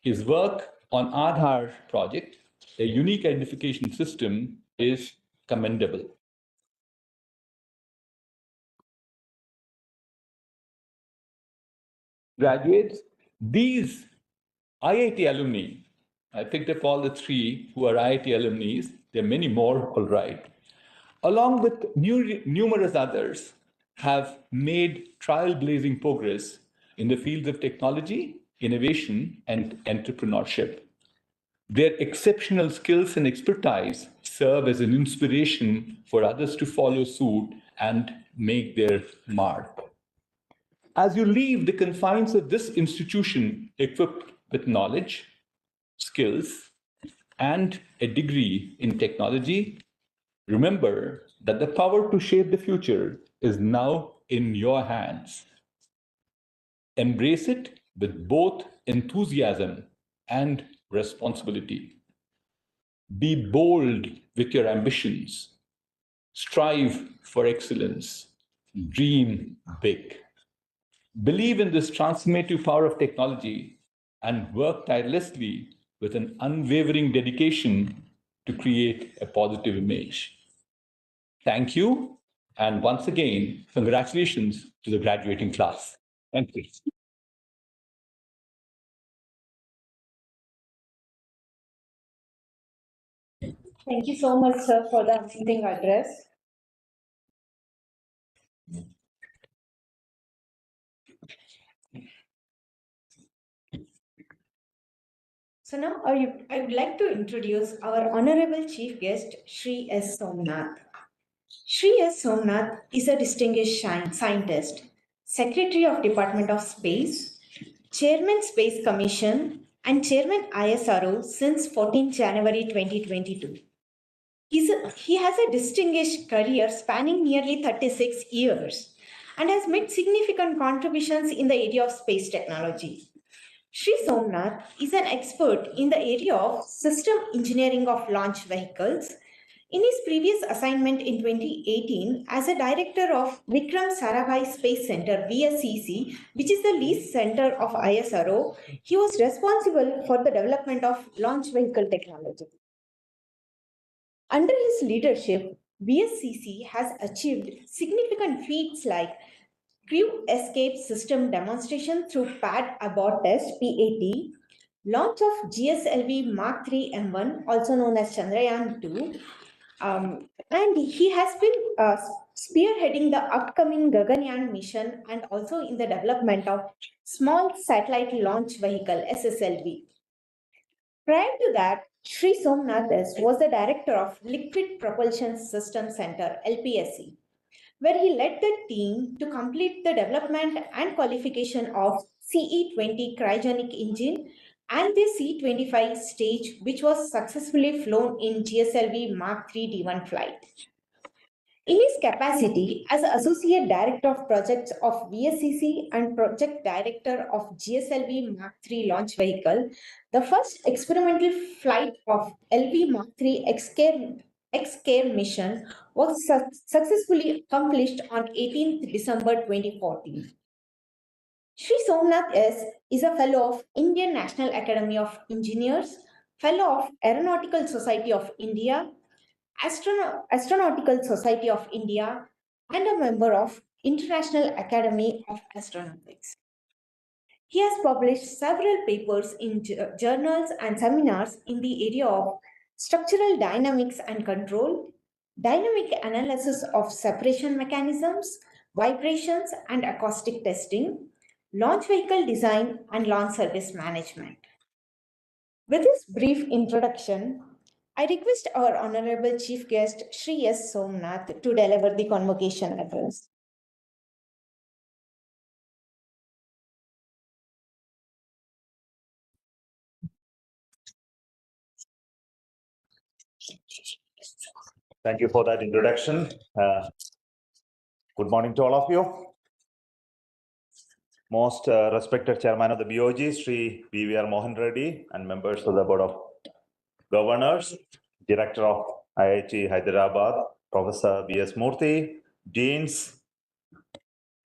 His work on Aadhaar project, a unique identification system, is commendable. graduates, these IIT alumni, I picked up all the three who are IIT alumni, there are many more, all right, along with numerous others, have made trailblazing progress in the fields of technology, innovation, and entrepreneurship. Their exceptional skills and expertise serve as an inspiration for others to follow suit and make their mark. As you leave the confines of this institution equipped with knowledge, skills, and a degree in technology, remember that the power to shape the future is now in your hands. Embrace it with both enthusiasm and responsibility. Be bold with your ambitions. Strive for excellence. Dream big. Believe in this transformative power of technology and work tirelessly with an unwavering dedication to create a positive image. Thank you. And once again, congratulations to the graduating class. Thank you. Thank you so much, sir, for the amazing address. So now I would like to introduce our Honorable Chief Guest, Shri S. Somnath. Shri S. Somnath is a distinguished scientist, Secretary of Department of Space, Chairman Space Commission, and Chairman ISRO since 14 January 2022. He has a distinguished career spanning nearly 36 years and has made significant contributions in the area of space technology. Shri Somnath is an expert in the area of system engineering of launch vehicles. In his previous assignment in 2018 as a director of Vikram Sarabhai Space Center, VSCC, which is the lease center of ISRO, he was responsible for the development of launch vehicle technology. Under his leadership, VSCC has achieved significant feats like crew escape system demonstration through pad abort test (PAT), launch of GSLV Mark III M1, also known as Chandrayaan 2, and he has been spearheading the upcoming Gaganyaan mission and also in the development of Small Satellite Launch Vehicle (SSLV). Prior to that, Shri Somnath was the director of Liquid Propulsion System Center (LPSC), where he led the team to complete the development and qualification of CE-20 cryogenic engine and the C-25 stage, which was successfully flown in GSLV Mark III D1 flight. In his capacity as Associate Director of Projects of VSCC and Project Director of GSLV Mark III launch vehicle, the first experimental flight of LV Mark III X-Care mission was successfully accomplished on 18th December 2014. Shri Somnath is a Fellow of Indian National Academy of Engineers, Fellow of Aeronautical Society of India, Astronautical Society of India, and a member of International Academy of Astronautics. He has published several papers in journals and seminars in the area of structural dynamics and control, dynamic analysis of separation mechanisms, vibrations and acoustic testing, launch vehicle design, and launch service management. With this brief introduction, I request our Honorable Chief Guest, Shri S. Somnath, to deliver the convocation address. Thank you for that introduction. Good morning to all of you. Most respected Chairman of the BOG, Sri BVR Mohan Reddy, and members of the Board of Governors, Director of IIT Hyderabad, Professor V.S. Murthy, Deans,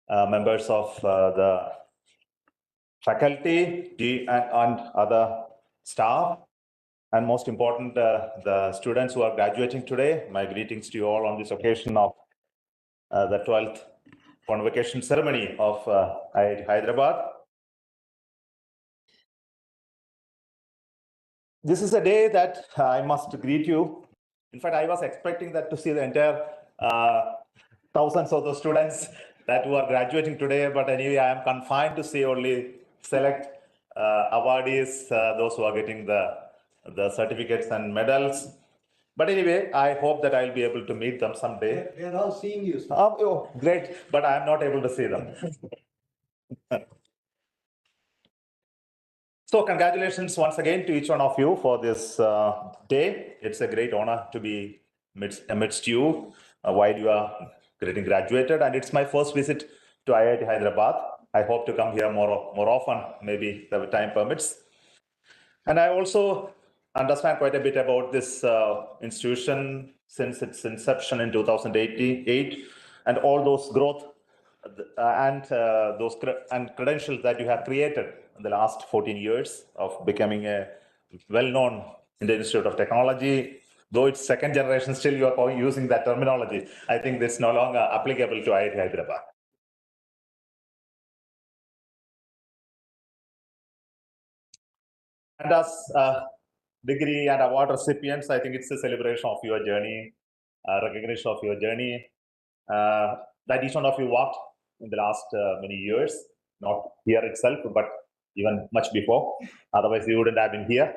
members of the faculty and other staff, and most important, the students who are graduating today. My greetings to you all on this occasion of the 12th Convocation ceremony of IIT Hyderabad. this is a day that I must greet you. In fact, I was expecting that to see the entire thousands of the students that who are graduating today, but anyway, I am confined to see only select awardees, those who are getting the certificates and medals. But anyway, I hope that I'll be able to meet them someday. They are all seeing you, sir. Oh, great, but I am not able to see them. So congratulations once again to each one of you for this day. It's a great honor to be amidst you while you are getting graduated. And it's my first visit to IIT Hyderabad. I hope to come here more often, maybe the time permits. And I also understand quite a bit about this institution since its inception in 2008 and all those growth and those credentials that you have created in the last 14 years of becoming a well-known in the Institute of Technology. Though it's second generation, still you are using that terminology. I think this is no longer applicable to IIT Hyderabad. And as degree and award recipients, I think it's a celebration of your journey, recognition of your journey that each one of you walked in the last many years, not here itself, but even much before. Otherwise, you wouldn't have been here.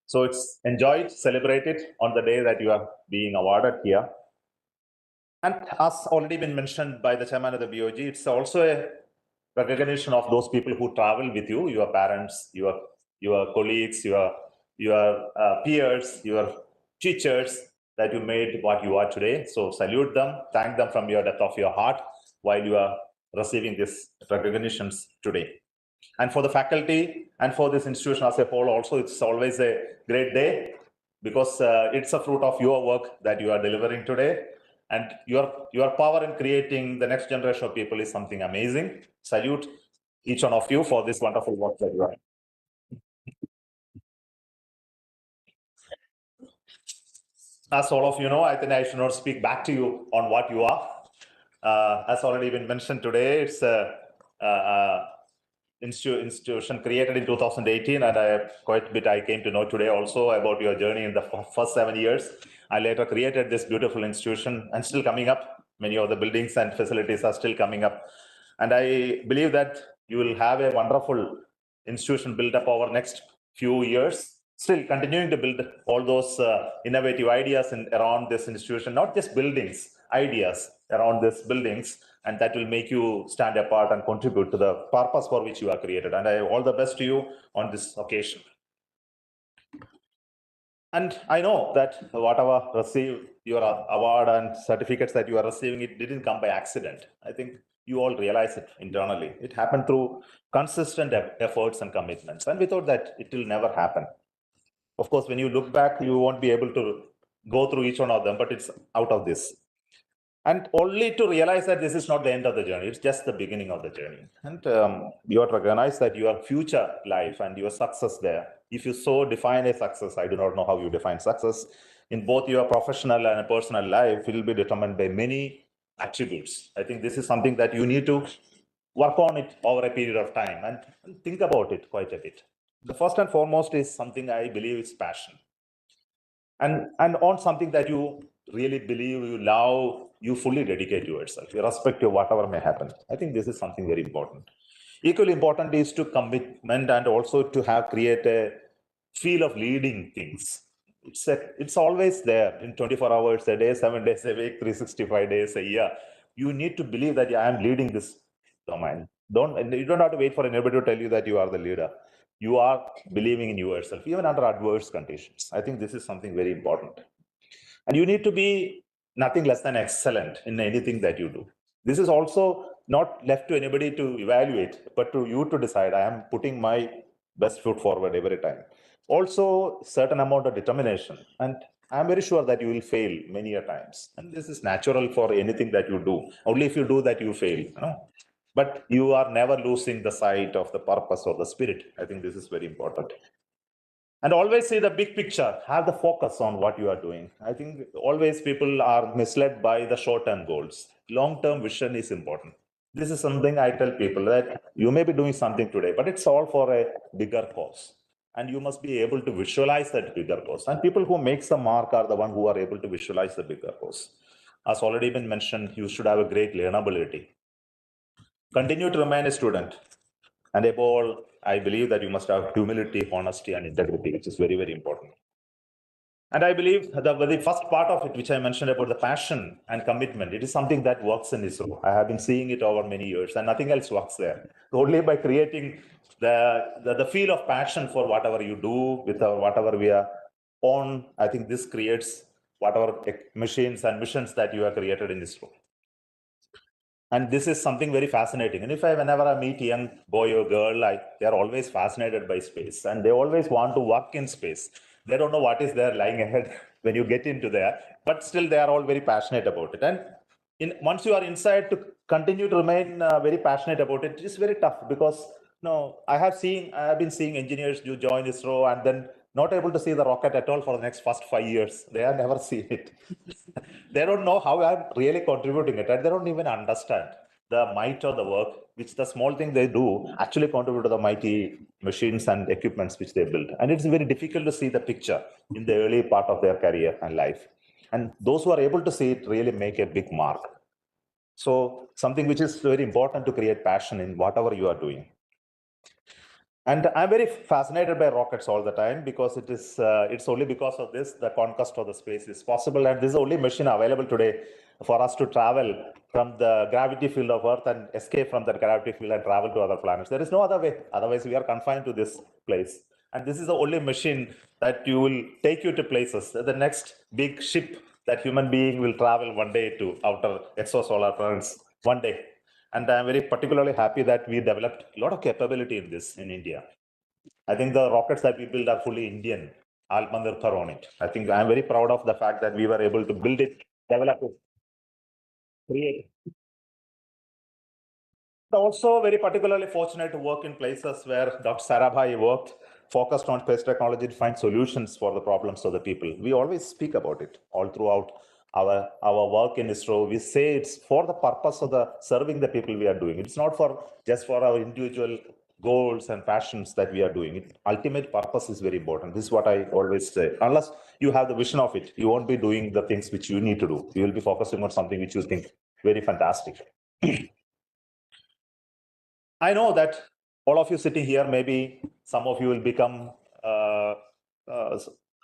So it's enjoyed, celebrated on the day that you are being awarded here. And as already been mentioned by the chairman of the BOG, it's also a recognition of those people who travel with you, your parents, your colleagues, your peers, your teachers, that you made what you are today. So salute them, thank them from your depth of your heart while you are receiving these recognitions today. And for the faculty and for this institution as a whole also, it's always a great day because it's a fruit of your work that you are delivering today. And your power in creating the next generation of people is something amazing. Salute each one of you for this wonderful work that you are. As all of you know, I think I should not speak back to you on what you are. As already been mentioned today, it's a institution created in 2018, and quite a bit I came to know today also about your journey in the first 7 years. I later created this beautiful institution and still coming up. Many of the buildings and facilities are still coming up. And I believe that you will have a wonderful institution built up over next few years, still continuing to build all those innovative ideas around this institution, not just buildings, ideas around these buildings, and that will make you stand apart and contribute to the purpose for which you are created. And all the best to you on this occasion. And I know that whatever receive your award and certificates that you are receiving, it didn't come by accident. I think you all realize it internally. It happened through consistent efforts and commitments. And without that, it will never happen. Of course, when you look back, you won't be able to go through each one of them, but it's out of this. And only to realize that this is not the end of the journey, it's just the beginning of the journey. And you have to recognize that your future life and your success there, if you so define a success, I do not know how you define success, in both your professional and personal life, it will be determined by many attributes. I think this is something that you need to work on it over a period of time and think about it quite a bit. The first and foremost is something I believe is passion. And on something that you really believe, you love, you fully dedicate yourself, irrespective of whatever may happen. I think this is something very important. Equally important is to commitment and also to create a feel of leading things. It's always there in 24 hours a day, 7 days a week, 365 days a year. You need to believe that I am leading this domain. You don't have to wait for anybody to tell you that you are the leader. You are believing in yourself, even under adverse conditions. I think this is something very important. And you need to be nothing less than excellent in anything that you do. This is also not left to anybody to evaluate, but to you to decide, I am putting my best foot forward every time. Also, certain amount of determination. And I'm very sure that you will fail many a times. And this is natural for anything that you do. Only if you do that, you fail. But you are never losing the sight of the purpose or the spirit. I think this is very important. And always see the big picture, have the focus on what you are doing. I think always people are misled by the short-term goals. Long-term vision is important. This is something I tell people, that you may be doing something today, but it's all for a bigger cause. and you must be able to visualize that bigger course. And people who makes the mark are the one who are able to visualize the bigger course. As already been mentioned, you should have a great learnability. Continue to remain a student. And above all, I believe that you must have humility, honesty, and integrity, which is very, very important. And I believe the first part of it, which I mentioned about the passion and commitment, it is something that works in ISRO. I have been seeing it over many years, and nothing else works there. Only by creating the feel of passion for whatever you do, with whatever we are on, I think this creates whatever machines and missions that you have created in ISRO. And this is something very fascinating. And whenever I meet a young boy or girl, they are always fascinated by space, and they always want to work in space. They don't know what is there lying ahead when you get into there, but still they are all very passionate about it. And once you are inside, to continue to remain very passionate about it, it is very tough, because I have been seeing engineers who join ISRO and then not able to see the rocket at all for the first 5 years. They have never seen it. They don't know how I'm really contributing it, and they don't even understand the might of the work, which the small thing they do actually contribute to the mighty machines and equipments which they build. And it's very difficult to see the picture in the early part of their career and life. And those who are able to see it really make a big mark. So something which is very important to create passion in whatever you are doing. And I'm very fascinated by rockets all the time, because it's only because of this the conquest of the space is possible. And this is the only machine available today for us to travel from the gravity field of Earth and escape from that gravity field and travel to other planets. There is no other way. Otherwise, we are confined to this place. And this is the only machine that will take you to places. The next big ship that human being will travel one day to outer exosolar planets one day. And I'm very particularly happy that we developed a lot of capability in this in India. I think the rockets that we build are fully Indian, Almanirthar on it. I think I'm very proud of the fact that we were able to build it, develop it, create. Also very particularly fortunate to work in places where Dr. Sarabhai worked, focused on space technology to find solutions for the problems of the people. We always speak about it all throughout our work in ISRO. We say it's for the purpose of serving the people we are doing. It's not just for our individual goals and passions that we are doing. Ultimate purpose is very important. This is what I always say. Unless you have the vision of it, you won't be doing the things which you need to do. You will be focusing on something which you think very fantastic. I know that all of you sitting here, maybe some of you will become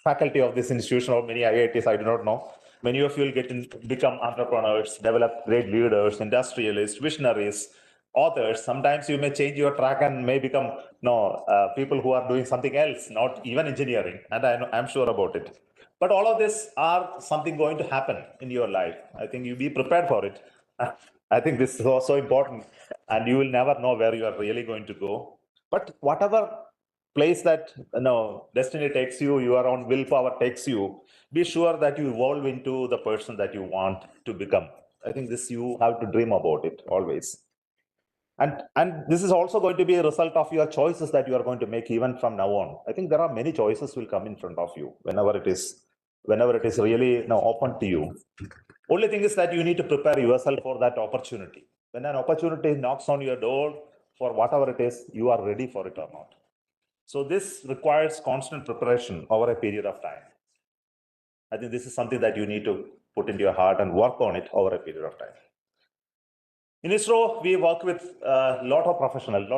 faculty of this institution or many IITs, I do not know. Many of you will become entrepreneurs, develop great leaders, industrialists, visionaries, authors. Sometimes you may change your track and may become people who are doing something else, not even engineering. And I'm sure about it. But all of this are something going to happen in your life. I think you be prepared for it. I think this is also important, and you will never know where you are really going to go. But whatever place that destiny takes you, your own willpower takes you, be sure that you evolve into the person that you want to become. I think this you have to dream about it always. And this is also going to be a result of your choices that you are going to make even from now on. I think there are many choices will come in front of you whenever it is really open to you. Only thing is that you need to prepare yourself for that opportunity. When an opportunity knocks on your door for whatever it is, you are ready for it or not. So this requires constant preparation over a period of time. I think this is something that you need to put into your heart and work on it over a period of time. In ISRO, we work with a lot of professionals,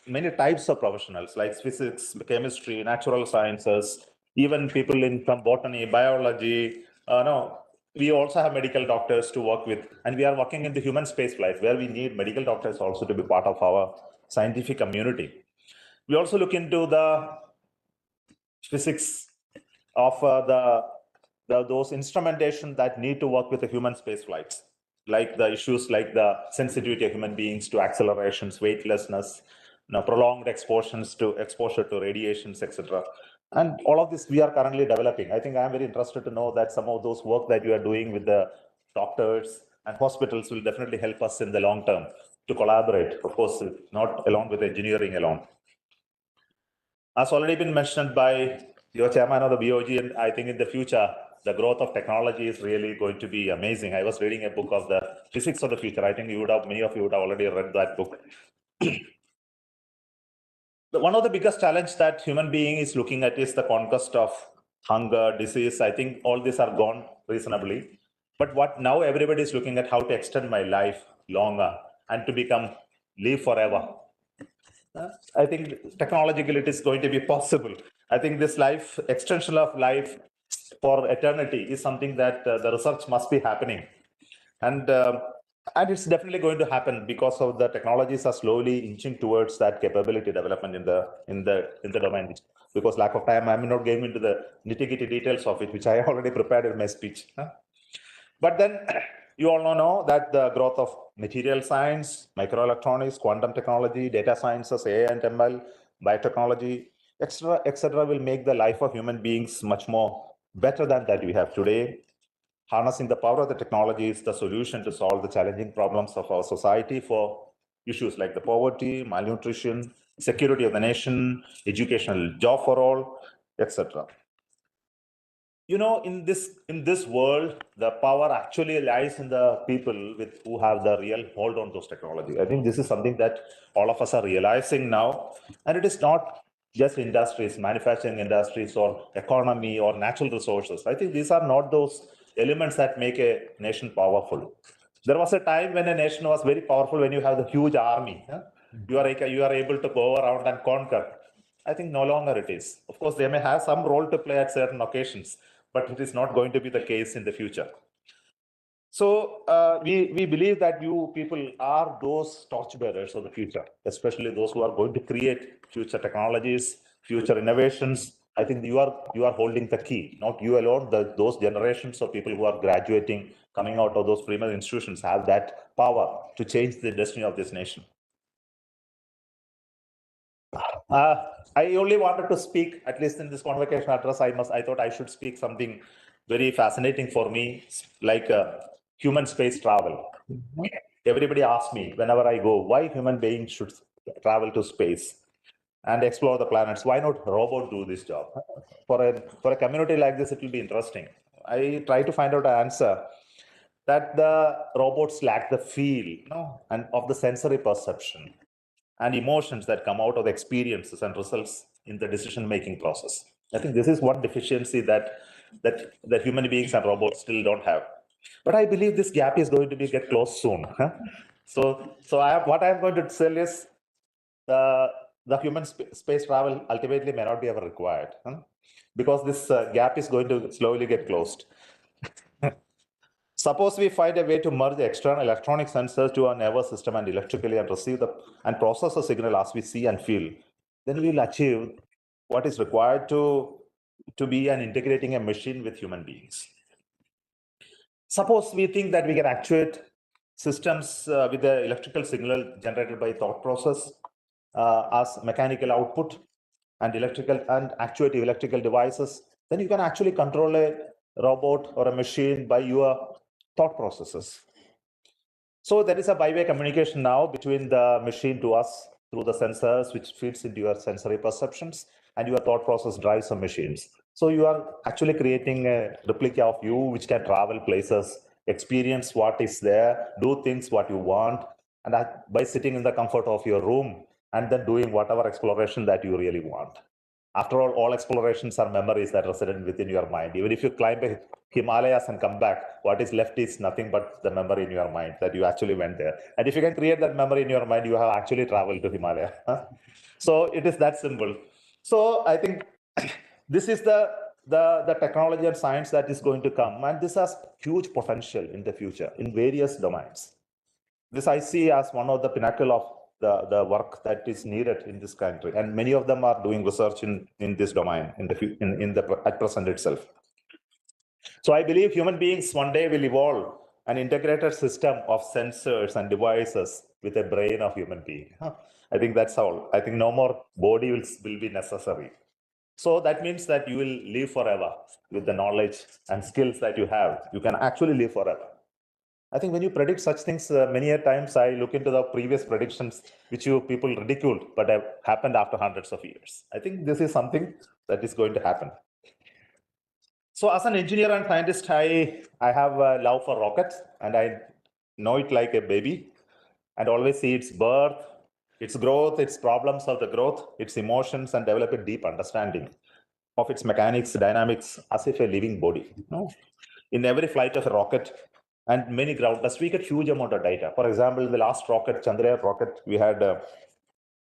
many types of professionals like physics, chemistry, natural sciences, even people from botany, biology. We also have medical doctors to work with, and we are working in the human space flight where we need medical doctors also to be part of our scientific community. We also look into the physics of those instrumentation that need to work with the human space flights, like the issues like the sensitivity of human beings to accelerations, weightlessness, prolonged exposure to radiations, etc. And all of this we are currently developing. I think I'm very interested to know that some of those work that you are doing with the doctors and hospitals will definitely help us in the long term to collaborate. Of course, not along with engineering alone. As already been mentioned by your chairman of the BOG, and I think in the future, the growth of technology is really going to be amazing. I was reading a book of the physics of the future. I think many of you would have already read that book. one of the biggest challenge that human being is looking at is the conquest of hunger, disease. I think all these are gone reasonably. But what now everybody is looking at how to extend my life longer and to live forever. I think technologically it is going to be possible. I think this extension of life for eternity is something that the research must be happening. And it's definitely going to happen because of the technologies are slowly inching towards that capability development in the domain. Because lack of time, I'm not getting into the nitty-gritty details of it, which I already prepared in my speech. But then you all know that the growth of material science, microelectronics, quantum technology, data sciences, AI and ML, biotechnology, etc., will make the life of human beings much more better than that we have today. Harnessing the power of the technology is the solution to solve the challenging problems of our society for issues like the poverty, malnutrition, security of the nation, educational job for all, etc. You know, in this world, the power actually lies in the people who have the real hold on those technology. I think this is something that all of us are realizing now, and it is not just industries, manufacturing industries, or economy, or natural resources. I think these are not those elements that make a nation powerful. There was a time when a nation was very powerful when you have the huge army. You are able to go around and conquer. I think no longer it is. Of course, they may have some role to play at certain occasions, but it is not going to be the case in the future. So we believe that you people are those torchbearers of the future, especially those who are going to create future technologies, future innovations. I think you are holding the key, not you alone. Those generations of people who are graduating, coming out of those premier institutions have that power to change the destiny of this nation. I only wanted to speak, at least in this convocation address, I thought I should speak something very fascinating for me, like human space travel. Everybody asks me whenever I go, why human beings should travel to space and explore the planets? Why not robot do this job? For a community like this, it will be interesting. I try to find out an answer that the robots lack the feel, and of the sensory perception and emotions that come out of the experiences and results in the decision-making process. I think this is one deficiency that human beings and robots still don't have. But I believe this gap is going to get closed soon. So what I'm going to tell is the human space travel ultimately may not be ever required, because this gap is going to slowly get closed. Suppose we find a way to merge the external electronic sensors to our nervous system and electrically and and process the signal as we see and feel, then we will achieve what is required to be an integrating a machine with human beings. Suppose we think that we can actuate systems with the electrical signal generated by thought process as mechanical output and actuate electrical devices, then you can actually control a robot or a machine by your thought processes. So there is a bi-way communication now between the machine to us through the sensors, which feeds into your sensory perceptions, and your thought process drives some machines. So you are actually creating a replica of you, which can travel places, experience what is there, do things what you want, and by sitting in the comfort of your room and then doing whatever exploration that you really want. After all explorations are memories that reside within your mind. Even if you climb the Himalayas and come back, what is left is nothing but the memory in your mind that you actually went there. And if you can create that memory in your mind, you have actually traveled to Himalaya. So it is that simple. So I think this is the technology and science that is going to come. And this has huge potential in the future in various domains. This I see as one of the pinnacle of the work that is needed in this country, and many of them are doing research in this domain at present itself. So I believe human beings one day will evolve an integrated system of sensors and devices with a brain of human being. I think that's all. I think no more body will be necessary. So that means that you will live forever with the knowledge and skills that you have. You can actually live forever. I think when you predict such things, many a times I look into the previous predictions, which you people ridiculed, but have happened after hundreds of years. I think this is something that is going to happen. So as an engineer and scientist, I have a love for rockets, and I know it like a baby and always see its birth, its growth, its problems of the growth, its emotions, and develop a deep understanding of its mechanics, dynamics, as if a living body. No? In every flight of a rocket and many ground tests, we get huge amount of data. For example, in the last rocket, Chandrayaan rocket, we had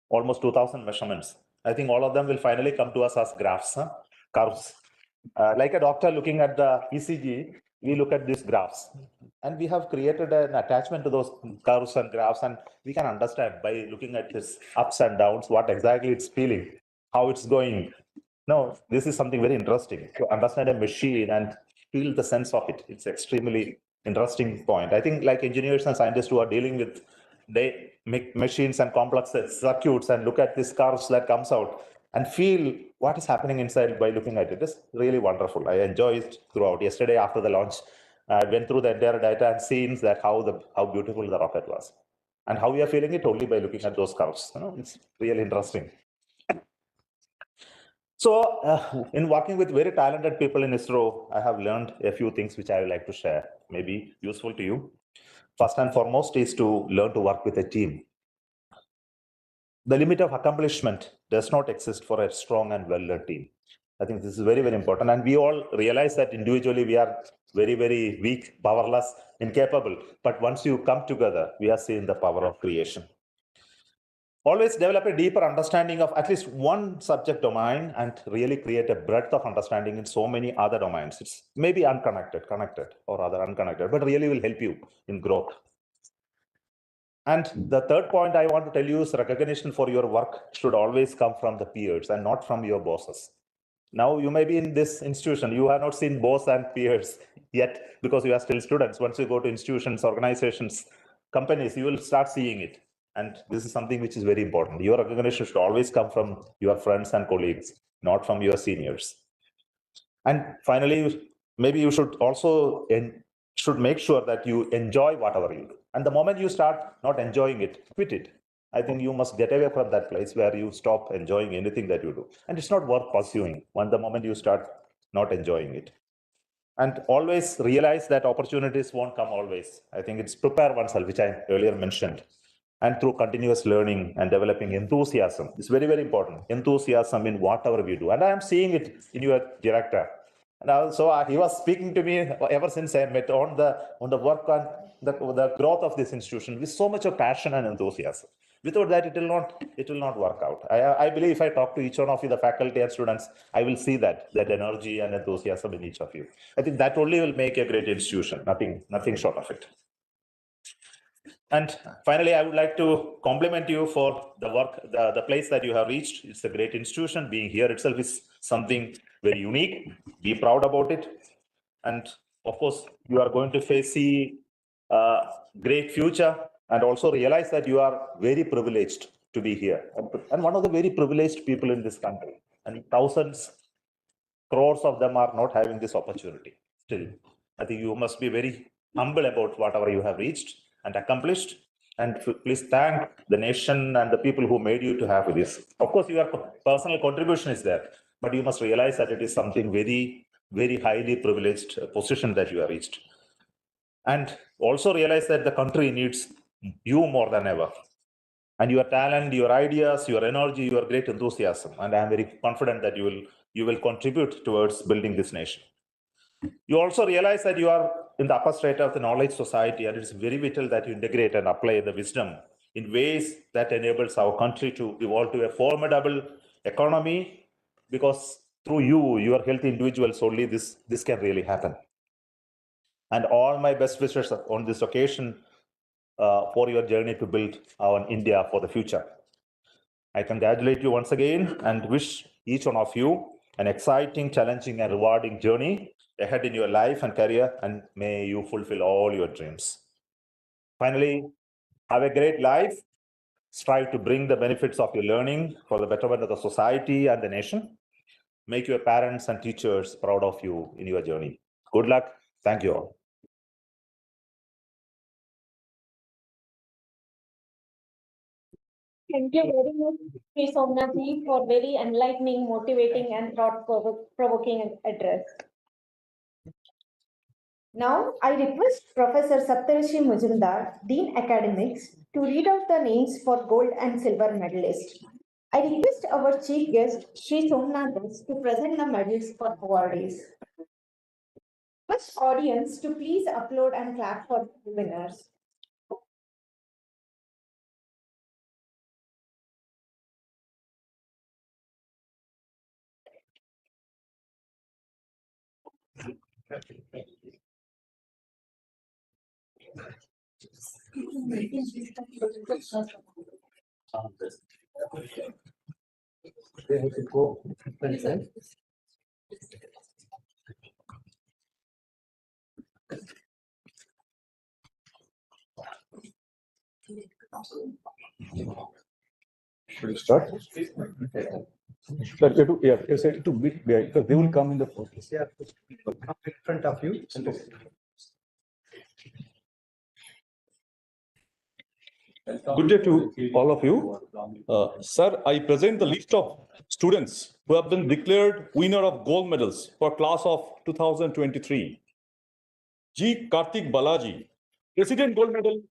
almost 2,000 measurements. I think all of them will finally come to us as graphs, curves. Like a doctor looking at the ECG, we look at these graphs. And we have created an attachment to those curves and graphs, and we can understand by looking at its ups and downs, what exactly it's feeling, how it's going. No, this is something very interesting to understand a machine and feel the sense of it. It's extremely interesting point. I think like engineers and scientists who are dealing with they make machines and complex circuits and look at these curves that comes out and feel what is happening inside by looking at it. It's really wonderful. I enjoyed it throughout. Yesterday after the launch, I went through the entire data and seen that how beautiful the rocket was and how we are feeling it only by looking at those curves. It's really interesting. So in working with very talented people in ISRO, I have learned a few things which I would like to share, maybe useful to you. First and foremost is to learn to work with a team. The limit of accomplishment does not exist for a strong and well-led team. I think this is very, very important. And we all realize that individually we are very, very weak, powerless, incapable. But once you come together, we are seeing the power of creation. Always develop a deeper understanding of at least one subject domain and really create a breadth of understanding in so many other domains. It's maybe unconnected, connected, or other unconnected, but really will help you in growth. And the third point I want to tell you is recognition for your work should always come from the peers and not from your bosses. Now you may be in this institution, you have not seen boss and peers yet because you are still students. Once you go to institutions, organizations, companies, you will start seeing it. And this is something which is very important. Your recognition should always come from your friends and colleagues, not from your seniors. And finally, maybe you should also should make sure that you enjoy whatever you do. And the moment you start not enjoying it, quit it. I think you must get away from that place where you stop enjoying anything that you do. And it's not worth pursuing the moment you start not enjoying it. And always realize that opportunities won't come always. I think it's prepare oneself, which I earlier mentioned. And through continuous learning and developing enthusiasm. It's very, very important. Enthusiasm in whatever we do. And I am seeing it in your director. And also he was speaking to me ever since I met on the work on the growth of this institution with so much of passion and enthusiasm. Without that, it will not work out. I believe if I talk to each one of you, the faculty and students, I will see that energy and enthusiasm in each of you. I think that only will make a great institution, nothing short of it. And finally, I would like to compliment you for the work, the place that you have reached. It's a great institution. Being here itself is something very unique. Be proud about it. And of course, you are going to face a great future and also realize that you are very privileged to be here. And one of the very privileged people in this country. And thousands, crores of them are not having this opportunity still. I think you must be very humble about whatever you have reached and accomplished. And please thank the nation and the people who made you to have this. Of course, your personal contribution is there, but you must realize that it is something very, very highly privileged position that you have reached. And also realize that the country needs you more than ever. And your talent, your ideas, your energy, your great enthusiasm. And I am very confident that you will contribute towards building this nation. You also realize that you are in the upper strata of the knowledge society, and it's very vital that you integrate and apply the wisdom in ways that enables our country to evolve to a formidable economy, because through your healthy individuals, only this can really happen. And all my best wishes on this occasion for your journey to build our India for the future. I congratulate you once again and wish each one of you an exciting, challenging, and rewarding journey ahead in your life and career, and may you fulfill all your dreams. Finally, have a great life. Strive to bring the benefits of your learning for the betterment of the society and the nation. Make your parents and teachers proud of you in your journey. Good luck. Thank you all. Thank you very much, Sri Somnathji, for very enlightening, motivating, and thought-provoking address. Now, I request Professor Saptarishi Mujumdar, Dean Academics, to read out the names for gold and silver medalists. I request our chief guest, Sri Somnath Das, to present the medals for awardees. First audience to please applaud and clap for the winners. They have to go. Should we start? Sir, yes, to bit because they will come in the focus. Yeah, come in front of you. Good day to all of you. Sir, I present the list of students who have been declared winner of gold medals for class of 2023. G. Karthik Balaji, President Gold Medal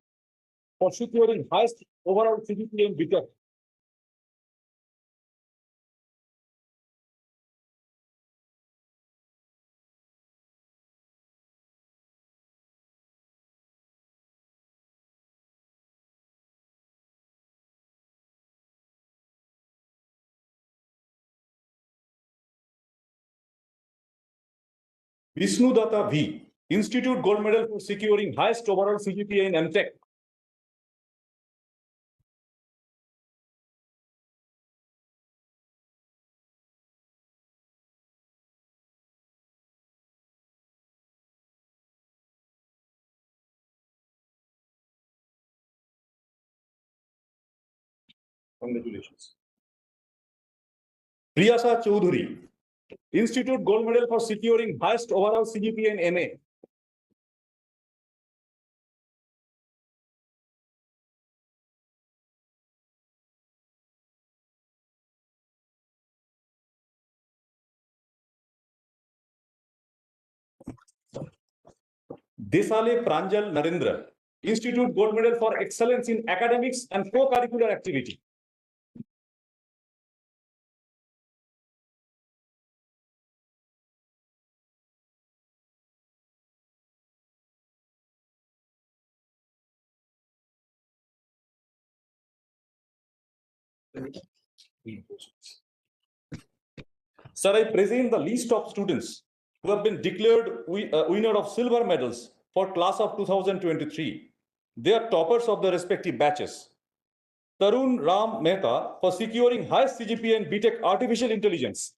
for securing highest overall CGPA in BTech. Vishnu Datta V, Institute Gold Medal for securing highest overall CGPA in MTech. Congratulations. Priyasa Chaudhary, Institute Gold Medal for securing highest overall CGPA in MA. Desale Pranjal Narendra, Institute Gold Medal for Excellence in Academics and Co-Curricular Activity. Sir, I present the list of students who have been declared winner of silver medals for class of 2023. They are toppers of the respective batches. Tarun Ram Mehta for securing highest CGPA in BTech Artificial Intelligence.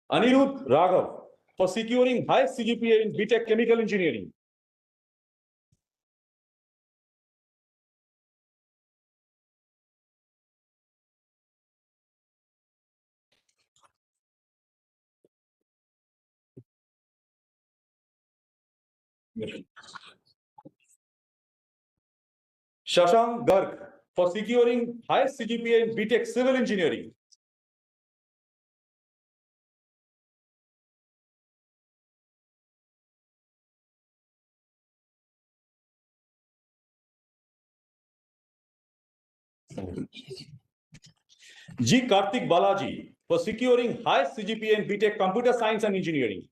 Anirudh Raghav for securing highest CGPA in BTech Chemical Engineering. Shashank Garg for securing highest CGPA in BTech Civil Engineering. G. Karthik Balaji for securing highest CGPA in BTech Computer Science and Engineering.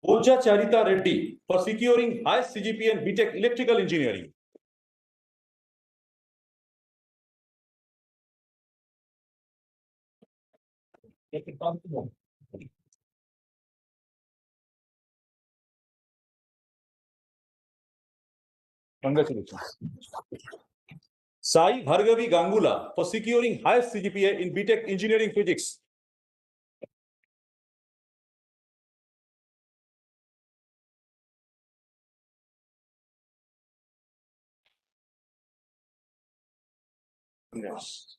Pooja Charita Reddy for securing highest CGPA in BTech Electrical Engineering. Congratulations. Sai Bhargavi Gangula for securing highest CGPA in BTech Engineering Physics. Yes.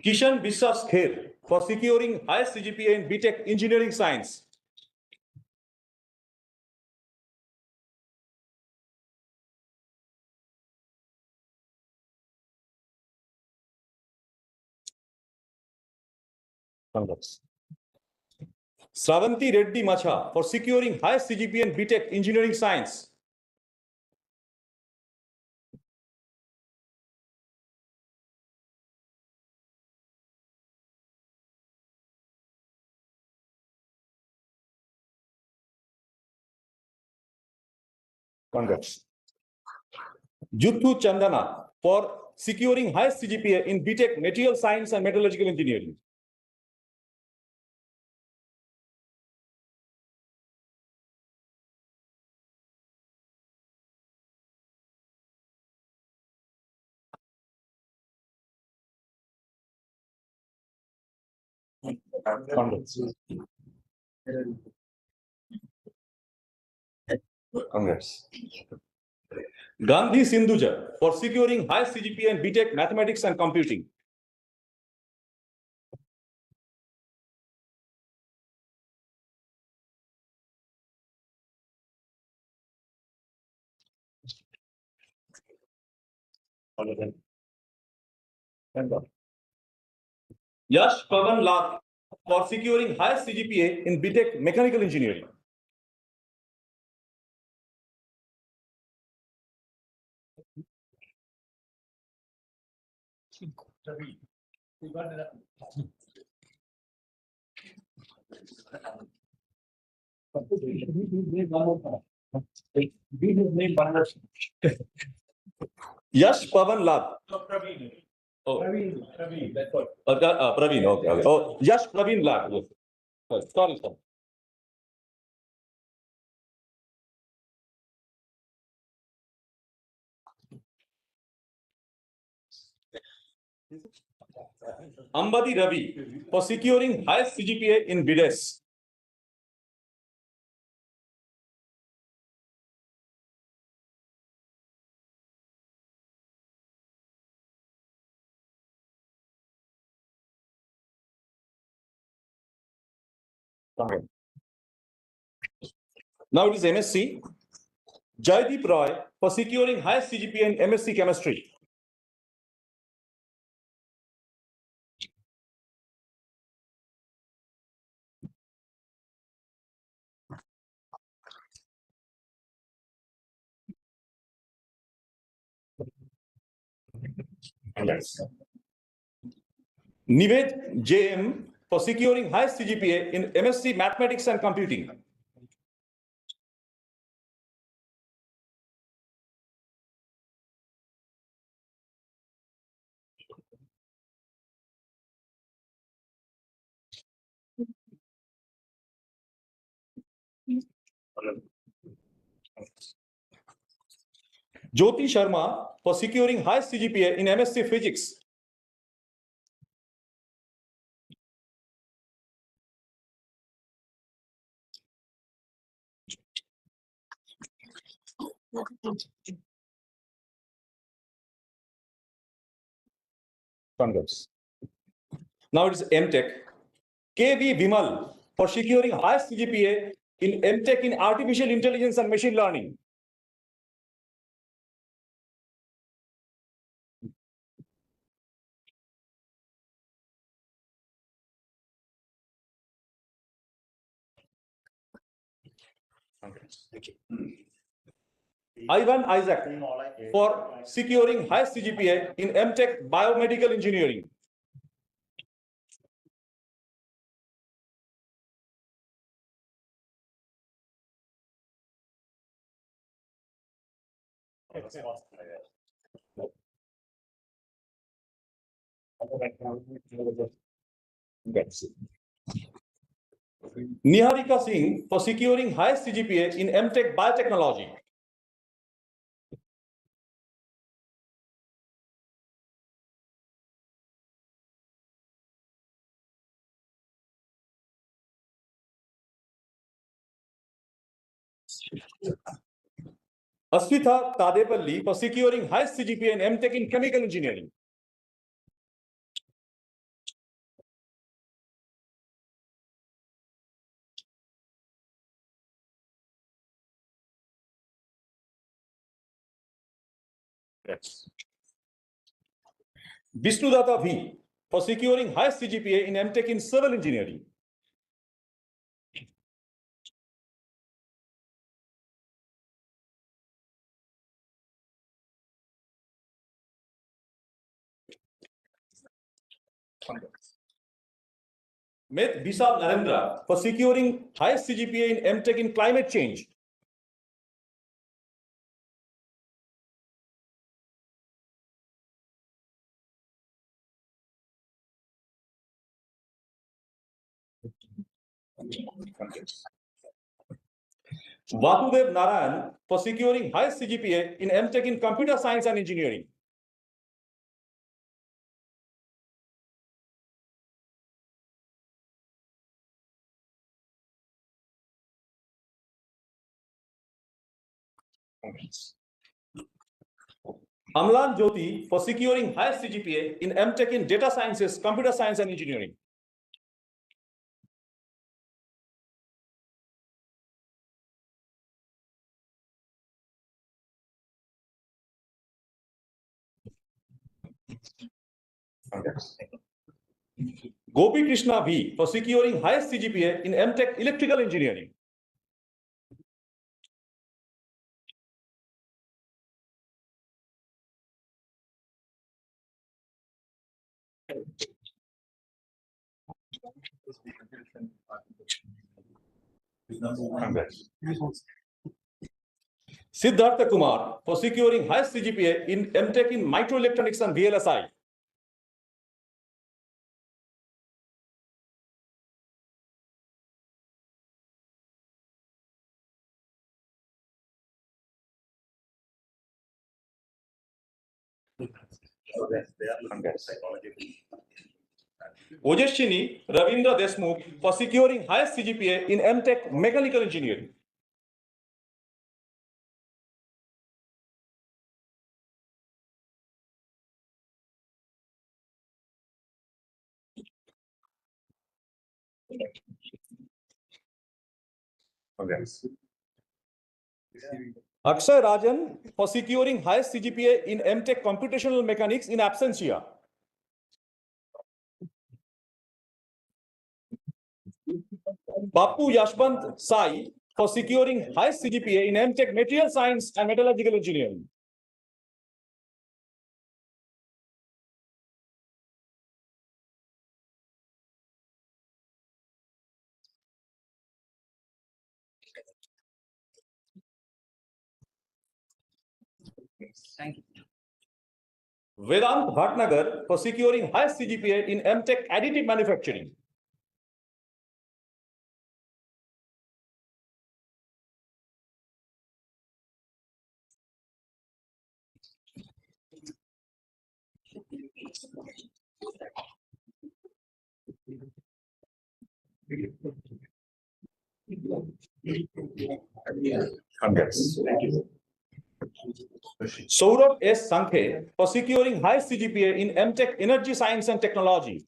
Kishan Biswas Kher for securing highest CGPA in BTech Engineering Science. Congrats. Sravanti Reddy Macha for securing highest CGPA in BTech Engineering Science. Congrats. Juthu Chandana for securing highest CGPA in BTech Material Science and Metallurgical Engineering. Congrats. Congrats. Gandhi Sindhuja for securing highest CGPA in BTech Mathematics and Computing. Yash Pavan Lath for securing highest CGPA in BTech Mechanical Engineering. Yash Pavan Lath. Oh, Praveen. That's what. Praveen. Okay. Oh, Yash Praveen Lath. Yes. Sorry, sir. Ambadi Ravi for securing highest CGPA in BDES. Now it is MSc. Jaideep Roy for securing highest CGPA in MSc Chemistry. Nived JM for securing highest CGPA in MSc Mathematics and Computing. Jyoti Sharma for securing highest CGPA in MSc Physics. Congrats. Now it is MTech. KV Vimal for securing highest CGPA in MTech in Artificial Intelligence and Machine Learning. Ivan Isaac for securing highest CGPA in MTech Biomedical Engineering. Niharika Singh for securing highest CGPA in MTech Biotechnology. Aswitha Tadepalli for securing highest CGPA in MTech in chemical engineering. Yes. Vishnudata V for securing highest CGPA in MTech in civil engineering. Met Vishal Narendra for securing highest CGPA in MTech in climate change. Vasudev Narayan for securing highest CGPA in MTech in computer science and engineering. Amlan Jyoti for securing highest CGPA in MTech in data sciences, computer science and engineering. Gopi Krishna V for securing highest CGPA in MTech electrical engineering. Siddhartha Kumar for securing highest CGPA in MTech in microelectronics and VLSI. Ojeshini Ravindra Desmukh for securing highest CGPA in MTech mechanical engineering. Akshay Rajan for securing highest CGPA in MTech computational mechanics in absentia. Bapu Yashwant Sai for securing highest CGPA in MTech material science and metallurgical engineering. Thank you. Vedant Bhatnagar for securing highest CGPA in MTech additive manufacturing. Congrats. Saurabh S. Sankhe for securing highest CGPA in MTech energy science and technology.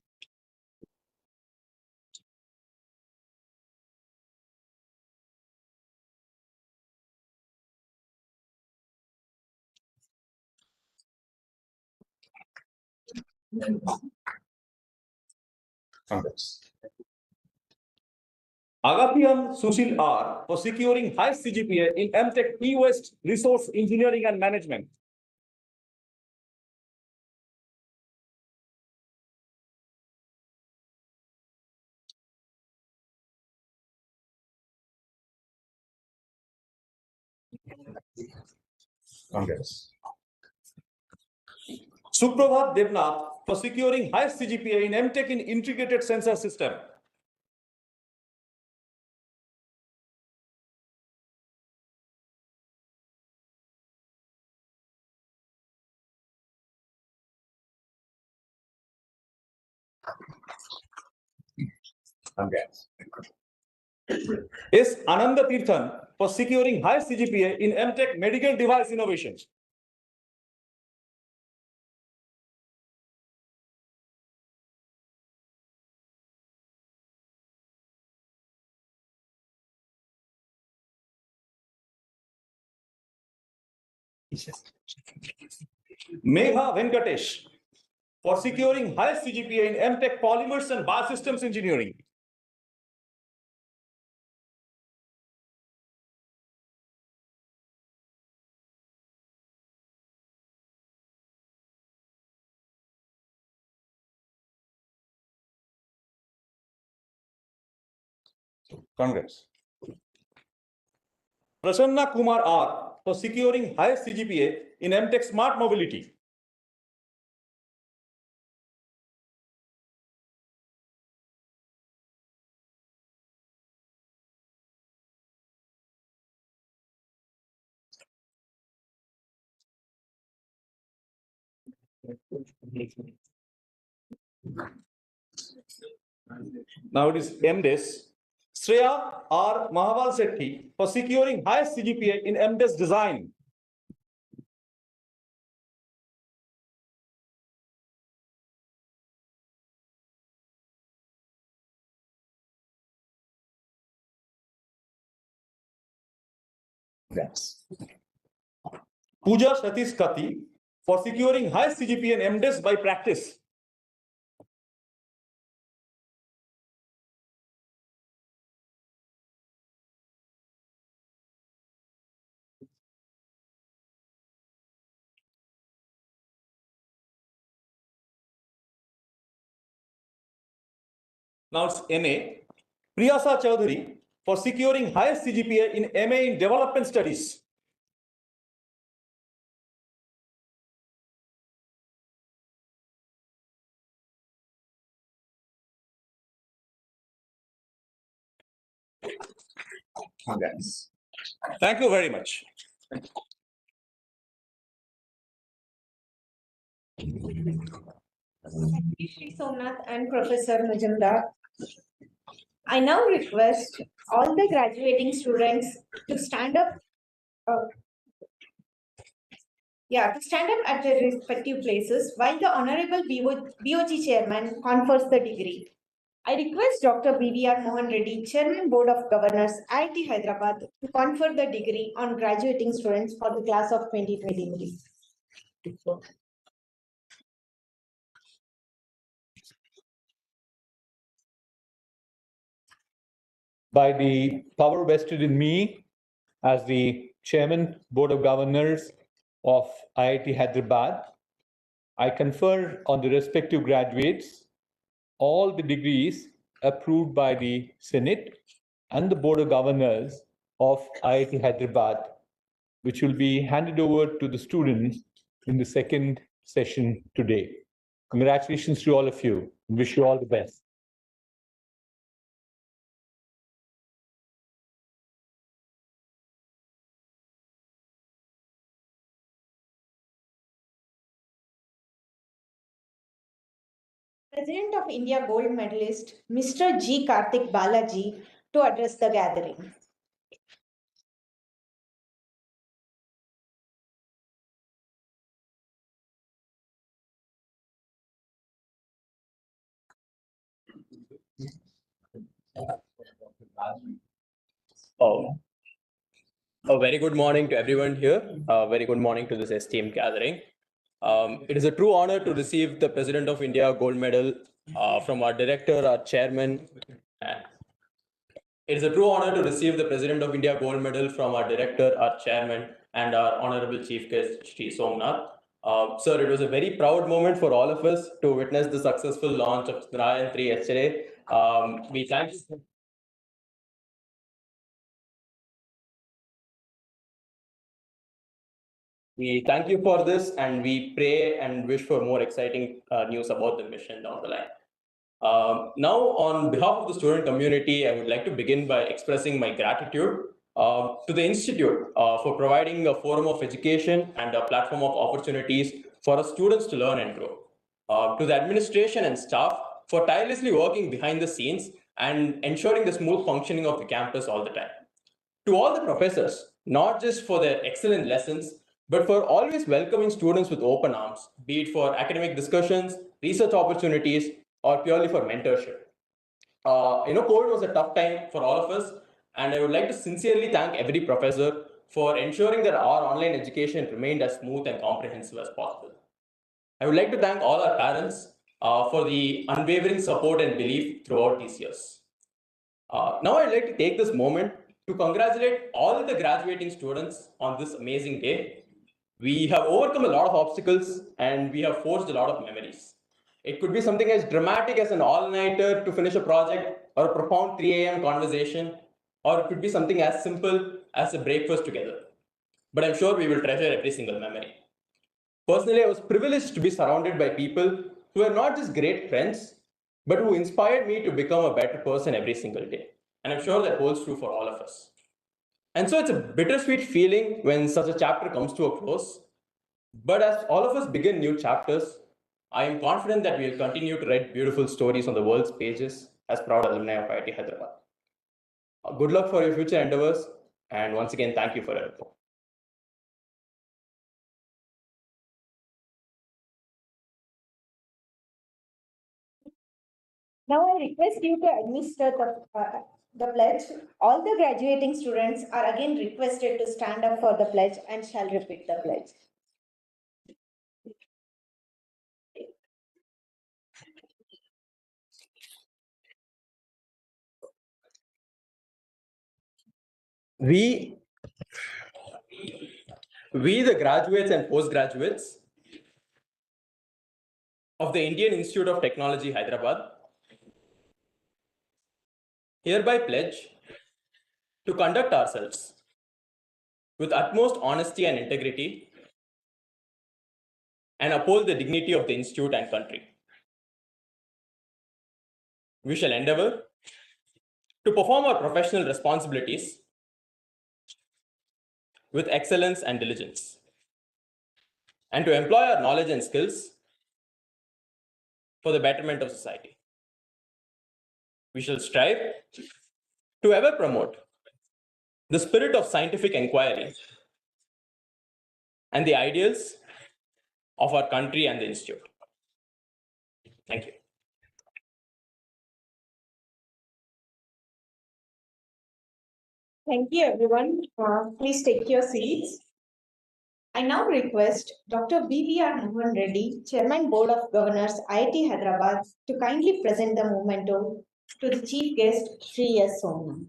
Congrats. Agathian Sushil R for securing highest CGPA in MTech E-Waste resource engineering and management. Congrats. Suprabhat Devnath for securing highest CGPA in MTech in integrated sensor system. Congrats. S. Ananda Tirthan for securing high CGPA in MTech medical device innovation. Megha Venkatesh for securing high CGPA in MTech polymers and biosystems engineering. Congrats. Prasanna Kumar R for securing high CGPA in MTech smart mobility. Now it is MDes. Shreya R. Mahaval Sethi for securing high CGPA in MDes design. Yes. Pooja Satish Kati for securing high CGPA in MDes by practice. Now it's MA. Priyasa Chaudhary for securing high CGPA in MA in development studies. Congrats. Thank you very much. Thank you, Shri Somnath and Professor Majumdar. I now request all the graduating students to stand up. To stand up at their respective places while the Honorable BOG Chairman confers the degree. I request Dr. BVR Mohan Reddy, Chairman Board of Governors, IIT Hyderabad, to confer the degree on graduating students for the class of 2023. By the power vested in me as the Chairman Board of Governors of IIT Hyderabad, I confer on the respective graduates all the degrees approved by the Senate and the Board of Governors of IIT Hyderabad, which will be handed over to the students in the second session today. Congratulations to all of you. Wish you all the best. President of India Gold Medalist, Mr. G. Karthik Balaji, to address the gathering. Oh, a very good morning to everyone here. Very good morning to this esteemed gathering. It is a true honor to receive the President of India Gold Medal from our director, our chairman. It is a true honor to receive the President of India Gold Medal from our director, our chairman, and our honorable chief guest, Shri Somnath. Sir, it was a very proud moment for all of us to witness the successful launch of Chandrayaan 3 yesterday. We thank you. We thank you for this, and we pray and wish for more exciting news about the mission down the line. Now, on behalf of the student community, I would like to begin by expressing my gratitude to the Institute for providing a forum of education and a platform of opportunities for our students to learn and grow. To the administration and staff for tirelessly working behind the scenes and ensuring the smooth functioning of the campus all the time. To all the professors, not just for their excellent lessons, but for always welcoming students with open arms, be it for academic discussions, research opportunities, or purely for mentorship. COVID was a tough time for all of us, and I would like to sincerely thank every professor for ensuring that our online education remained as smooth and comprehensive as possible. I would like to thank all our parents for the unwavering support and belief throughout these years. Now I'd like to take this moment to congratulate all the graduating students on this amazing day. We have overcome a lot of obstacles and we have forged a lot of memories. It could be something as dramatic as an all-nighter to finish a project or a profound 3 a.m. conversation, or it could be something as simple as a breakfast together. But I'm sure we will treasure every single memory. Personally, I was privileged to be surrounded by people who are not just great friends, but who inspired me to become a better person every single day. And I'm sure that holds true for all of us. And so it's a bittersweet feeling when such a chapter comes to a close. But as all of us begin new chapters, I am confident that we'll continue to write beautiful stories on the world's pages as proud alumni of IIT Hyderabad. Good luck for your future endeavors. And once again, thank you for everything. Now I request you to administer the pledge. All the graduating students are again requested to stand up for the pledge and shall repeat the pledge. We, the graduates and postgraduates of the Indian Institute of Technology, Hyderabad, hereby pledge to conduct ourselves with utmost honesty and integrity and uphold the dignity of the institute and country. We shall endeavor to perform our professional responsibilities with excellence and diligence, and to employ our knowledge and skills for the betterment of society. We shall strive to ever promote the spirit of scientific inquiry and the ideals of our country and the institute. Thank you. Thank you, everyone. Please take your seats. I now request Dr. B.V.R. Mohan Reddy, Chairman Board of Governors, IIT Hyderabad, to kindly present the memento to the Chief Guest, Sri S. Somnath.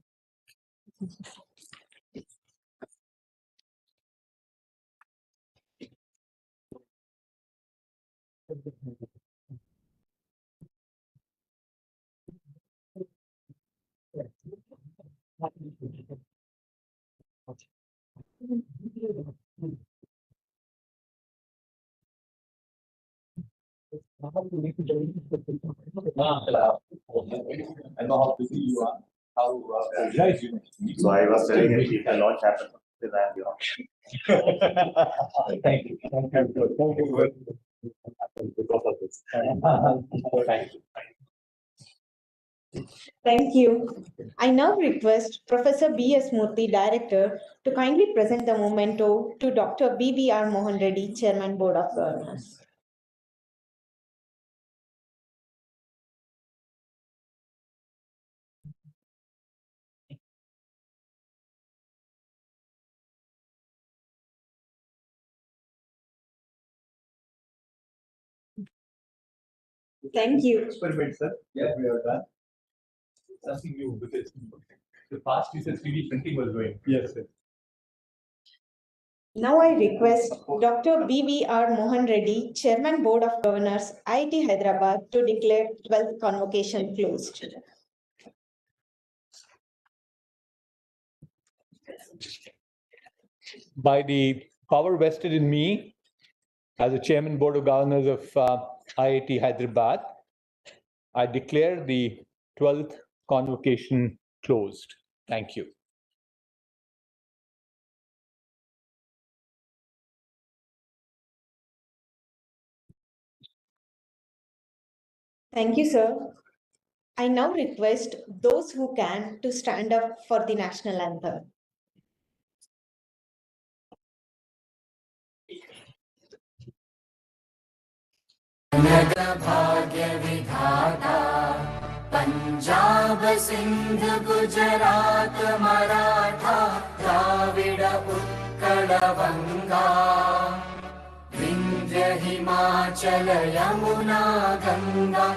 I know how busy you are, how organized you are. So I was telling if the launch happens, then I'm here. Thank you. Thank you. Because of this. Thank you. Thank you. I now request Professor B.S. Murthy, Director, to kindly present the memento to Dr. B.V.R. Mohan Reddy, Chairman Board of Governors. Thank you. Experiment, sir. Yeah, we are done. Something new because the past you said 3D printing was going. Yes, sir. Now I request Dr. B.V.R. Mohan Reddy, Chairman Board of Governors, IIT Hyderabad, to declare 12th convocation closed. By the power vested in me as the Chairman Board of Governors of IIT Hyderabad, I declare the 12th convocation closed. Thank you. Thank you, sir. I now request those who can to stand up for the national anthem. भाग्य विधाता पंजाब सिंध गुजरात मराठा द्राविड उत्कल बंगा विंध्य हिमाचल यमुना गंगा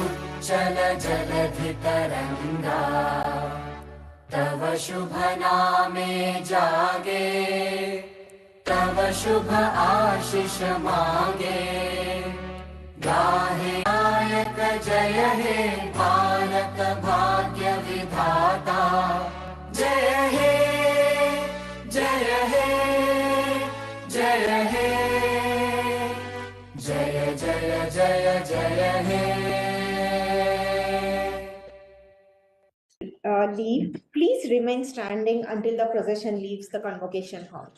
उच्चल जलधि तरंगा तव शुभ नामे जागे तव शुभ आशीष मांगे गाहे नायक जय हे भारत भाग्य विधाता जय हे जय हे जय हे जय जय जय जय हे Leave. Please remain standing until the procession leaves the convocation hall.